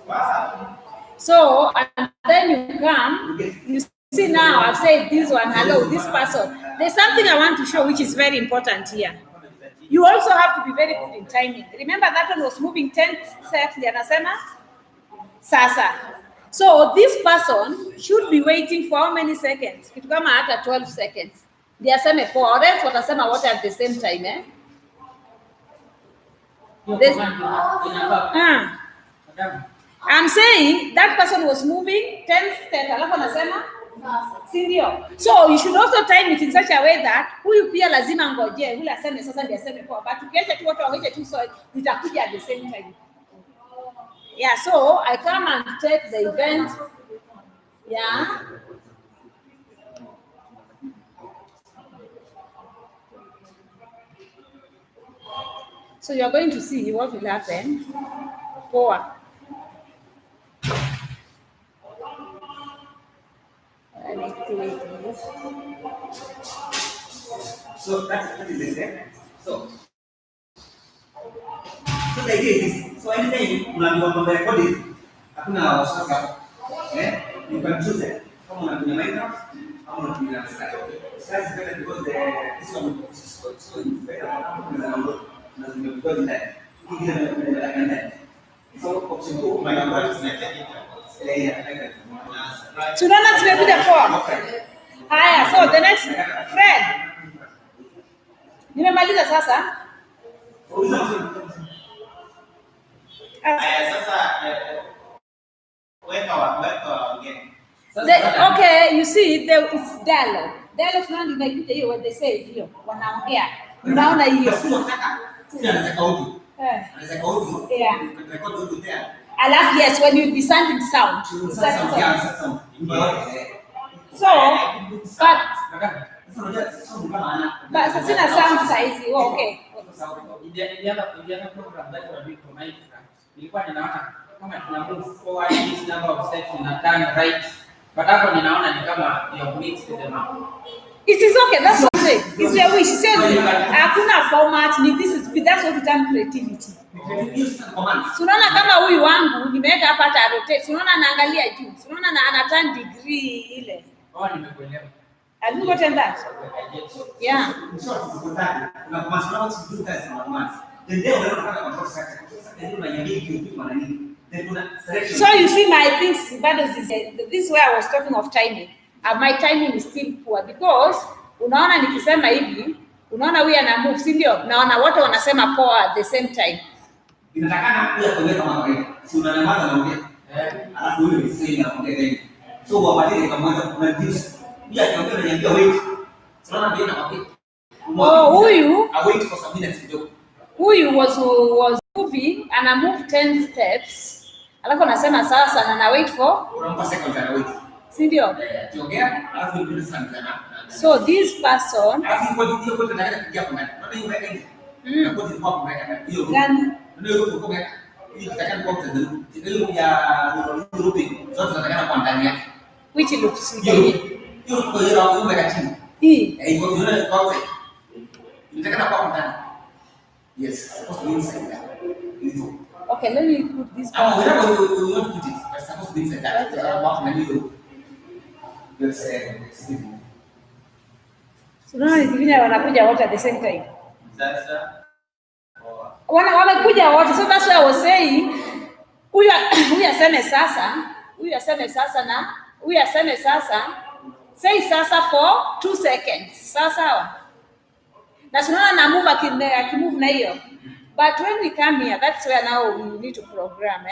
Wow. So and then you come, you see now I've said this one, hello, this person. There's something I want to show which is very important here. You also have to be very good in timing. Remember that one was moving 10 steps, Anasema? Sasa. So this person should be waiting for how many seconds? Kitu kama hata 12 seconds. They are same for or else watasema wote at the same time, I'm saying that person was moving 10 steps, alafu anasema Si ndio? So you should also time it in such a way that huyu pia lazima ngoje, yule aseme sasa ndiye aseme poa. But ukiacha tu watu waweche tu so zitakuja at the same time. Yeah, so I come and take the event. Yeah. So you are going to see what will happen. Poa. I need to wait this. So that is it. So the idea is this. So anytime unaambiwa record it, hakuna wasiwasi hapo. You can choose it. Kama unatumia Minecraft, kama unatumia Skype. Skype is better because this one is so better. Unatumia because that. Ingine unatumia so option 2 Minecraft is like that. Tunaona tumekuja poa. Haya, so the next Fred. Nimemaliza sasa. Okay, you see there is dialogue. Dialogue ndio inaikuja hiyo what they say hiyo. Wanaongea. Unaona hiyo. Yeah. Alafu yes, when you be sounding sound. So, but sina sound size. Oh, okay. Ilianza program that we do for Minecraft. Nilikuwa ninaona kama tuna move forward this number of steps na turn right. But hapo ninaona ni kama you have mixed them up. It is okay, that's what I'm saying. It's your wish. Say hakuna format, ni this is that's what we term creativity. Unaona kama huyu wangu nimeweka hapa hata rotate. Unaona anaangalia juu. Unaona ana turn degree ile. Oh, nimekuelewa. Have you gotten that? Yeah. So you see my things, this is where I was talking of timing. My timing is still poor because unaona nikisema hivi, unaona huyu ana move, si ndio? Naona wote wanasema poa at the same time. Inatakana kuja kuongea kama kawaida. Si unanyamaza na ongea. Alafu wewe ni sasa unaongea tena. So wabadilike kama kuna juice. Pia kiongea unaniambia wait. Unaona ndio nakwambia. Oh, huyu I wait for some minutes kidogo. Huyu was moving and I move 10 steps. Alafu anasema sasa na wait for unampa seconds na wait. Si ndio? Kiongea alafu ndio sana. So this person alafu kwa hiyo kwa tunataka kuja kwa ndani. Unaona hiyo weka hivi. Na kwa hiyo kwa weka hiyo. Gani? Ndio hiyo kwa weka. Hiyo tutakana kwa mtandao. Hiyo ya grouping. Zote tunatakana kwa ndani yake. Which looks hiyo kwa hiyo hapo umeweka chini. Hii. Hiyo ndio kwa outside. Tunatakana kwa ndani. Yes, supposed to be inside there. Okay, let me put this back. Wherever you want to put it, it's supposed to be inside that. About the middle. Let's say, so now nikivina wanakuja wote at the same time. Sasa. Wanakuja wote. So that's why I was saying, huyu aseme sasa na huyu aseme sasa. Say sasa for 2 seconds. Sasa. Na tunaona na move akimove na hiyo. But when we come here, that's where now we need to program,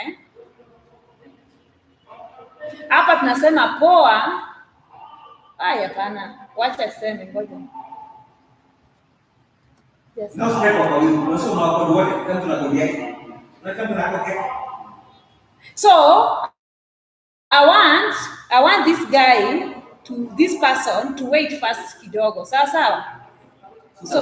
Hapa tunasema poa. Hapana. Wacha sema ngoja. Yes. No step kwa hiyo. Unasema unawapo wote kama tunakodia. Unataka tunakodia. So I want this person to wait first kidogo. Sawa? So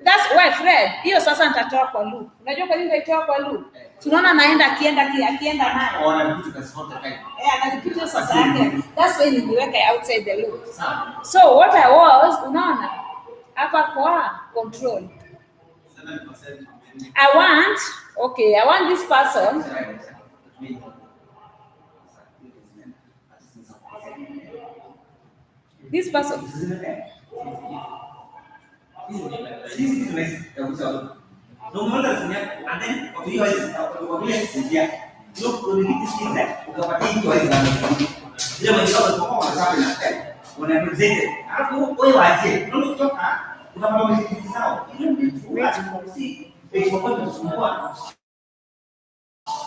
that's why Fred, hiyo sasa nitatoa kwa loop. Unajua kwa nini nitaitoa kwa loop? Tunaona naenda akienda nayo. Anarepeat the whole time. Anarepeat sasa yake. That's why niliweka outside the loop. So what I was, unaona? Hapa kwa control. 7%. I want this person. This person. This is nice. No more than that. And then what you is yeah. Look, when you this thing that what you is dia menjawab pokok sampai nanti. When I present it, aku wajib. Lalu coba, udah mau mesti tahu. Ini bukan sih. Pokoknya semua.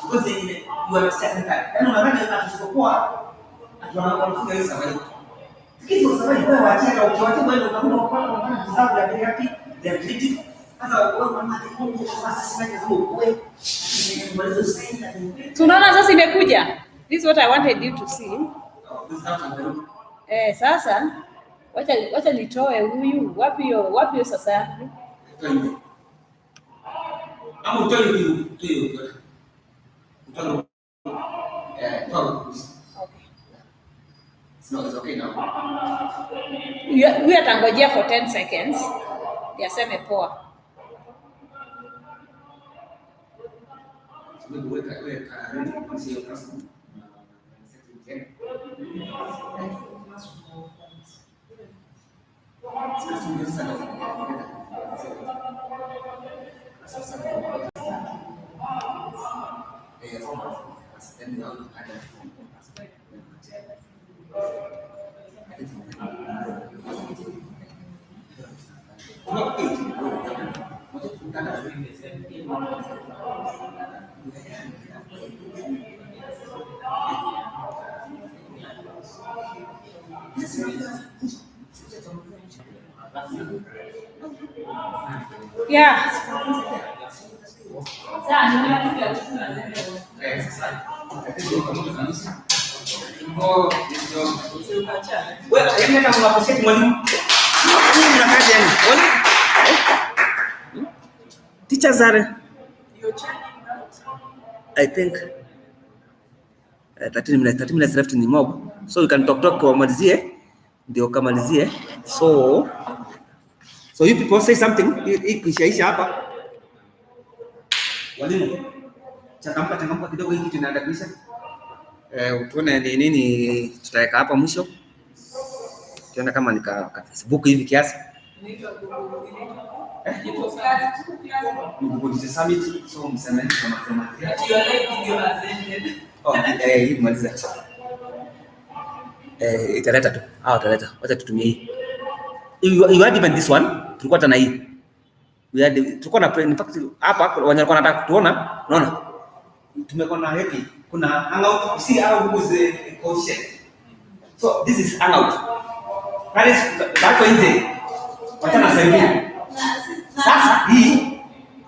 Because you have set that. Kan orang yang tak suka Wanafunga hiyo sababu. Kitu sababu kwa waachia ukiwatia mwendo kama kwa sababu ya haki ya creative. Sasa wewe mama kikungu sasa sasa wewe tunaona sasa imekuja. This is what I wanted you to see. Sasa wacha nitoe huyu wapi hiyo sasa. Ama utoe tu. Utoe. No, it's okay now. We atangojea for 10 seconds. Yaseme poa. Yeah. Teachers are, I think, 30 minutes left in the mob, so you can talk wamalizie, ndio kamalizie. So you people say something. Ikishaisha hapa walimu, changamka kidogo, hiki tunaenda kuisha. Tuone ni nini tutaweka hapa mwisho, tuone kama nika Facebook hivi kiasi. Google Summit, so mseme kama hii maliza. Italeta tu. Italeta. Wacha tutumie hii. You had even this one, tulikuwa tena hii. Tulikuwa na in fact hapa walikuwa wanataka kutuona, unaona? Tumekuwa na hiki. Kuna hangout, you see how is the coefficient. So this is hangout. That is that's nje. Wacha nasaidia. Sasa hii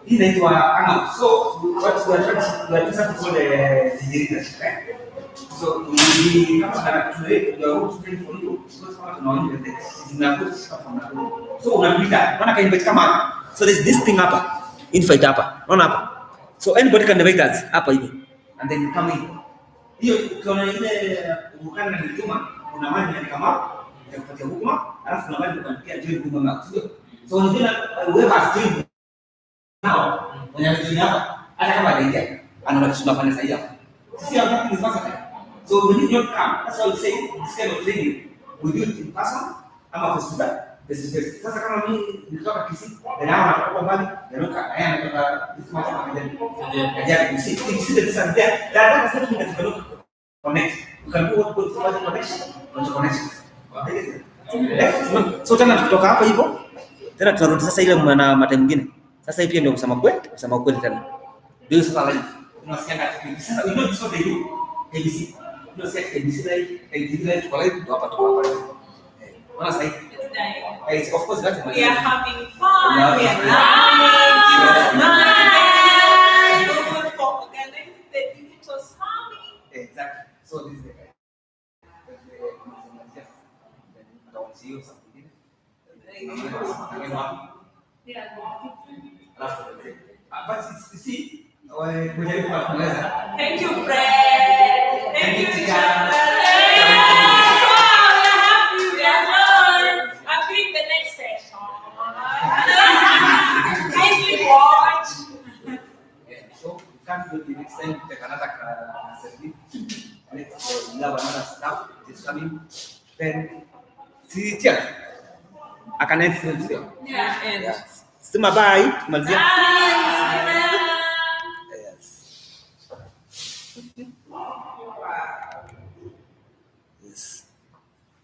inaitwa hangout. So what we are trying to call the digital, right? So we kama today we are going to train for you because kama tunaona ile zinakuwa kama so unapita maana invite kama so there's this thing hapa invite hapa unaona hapa so anybody can invite us hapa hivi and then you come in hiyo ukiona ile ukana na kituma kuna maji ni kama ya kupatia huduma alafu kuna maji unapatia join huduma sio so unajua wewe has join now unajua hapa hata kama hajaingia anaona tunafanya sasa hapa sisi hapa ni sasa. So when you don't come, that's why we say this kind of training we do it in person. I'm a student. This is it. Sasa kama mimi nilitoka Kisii, na hapa mbali, natoka natoka this much again. You see the sun there. That is something that you can connect. You can do what called connection. So tena kutoka hapo hivyo, tena tunarudi sasa ile na mata mwingine. Sasa hii pia ndio kusema kweli tena. Ndio sasa live. Unasikia sasa we know this what they do. ABC. No sé qué dice ahí, por ahí, of course, that's we are having fun, we are laughing, good for organizing the digital summit. Exactly. So this is but you see, thank you, Fred. Thank you, teacher. We are done. I'm doing the next session. Kindly watch. So you can't do the next time. Take another certificate. We have another staff is coming. Then see teacher. I can end here. Yeah. Sema bye. Malzia.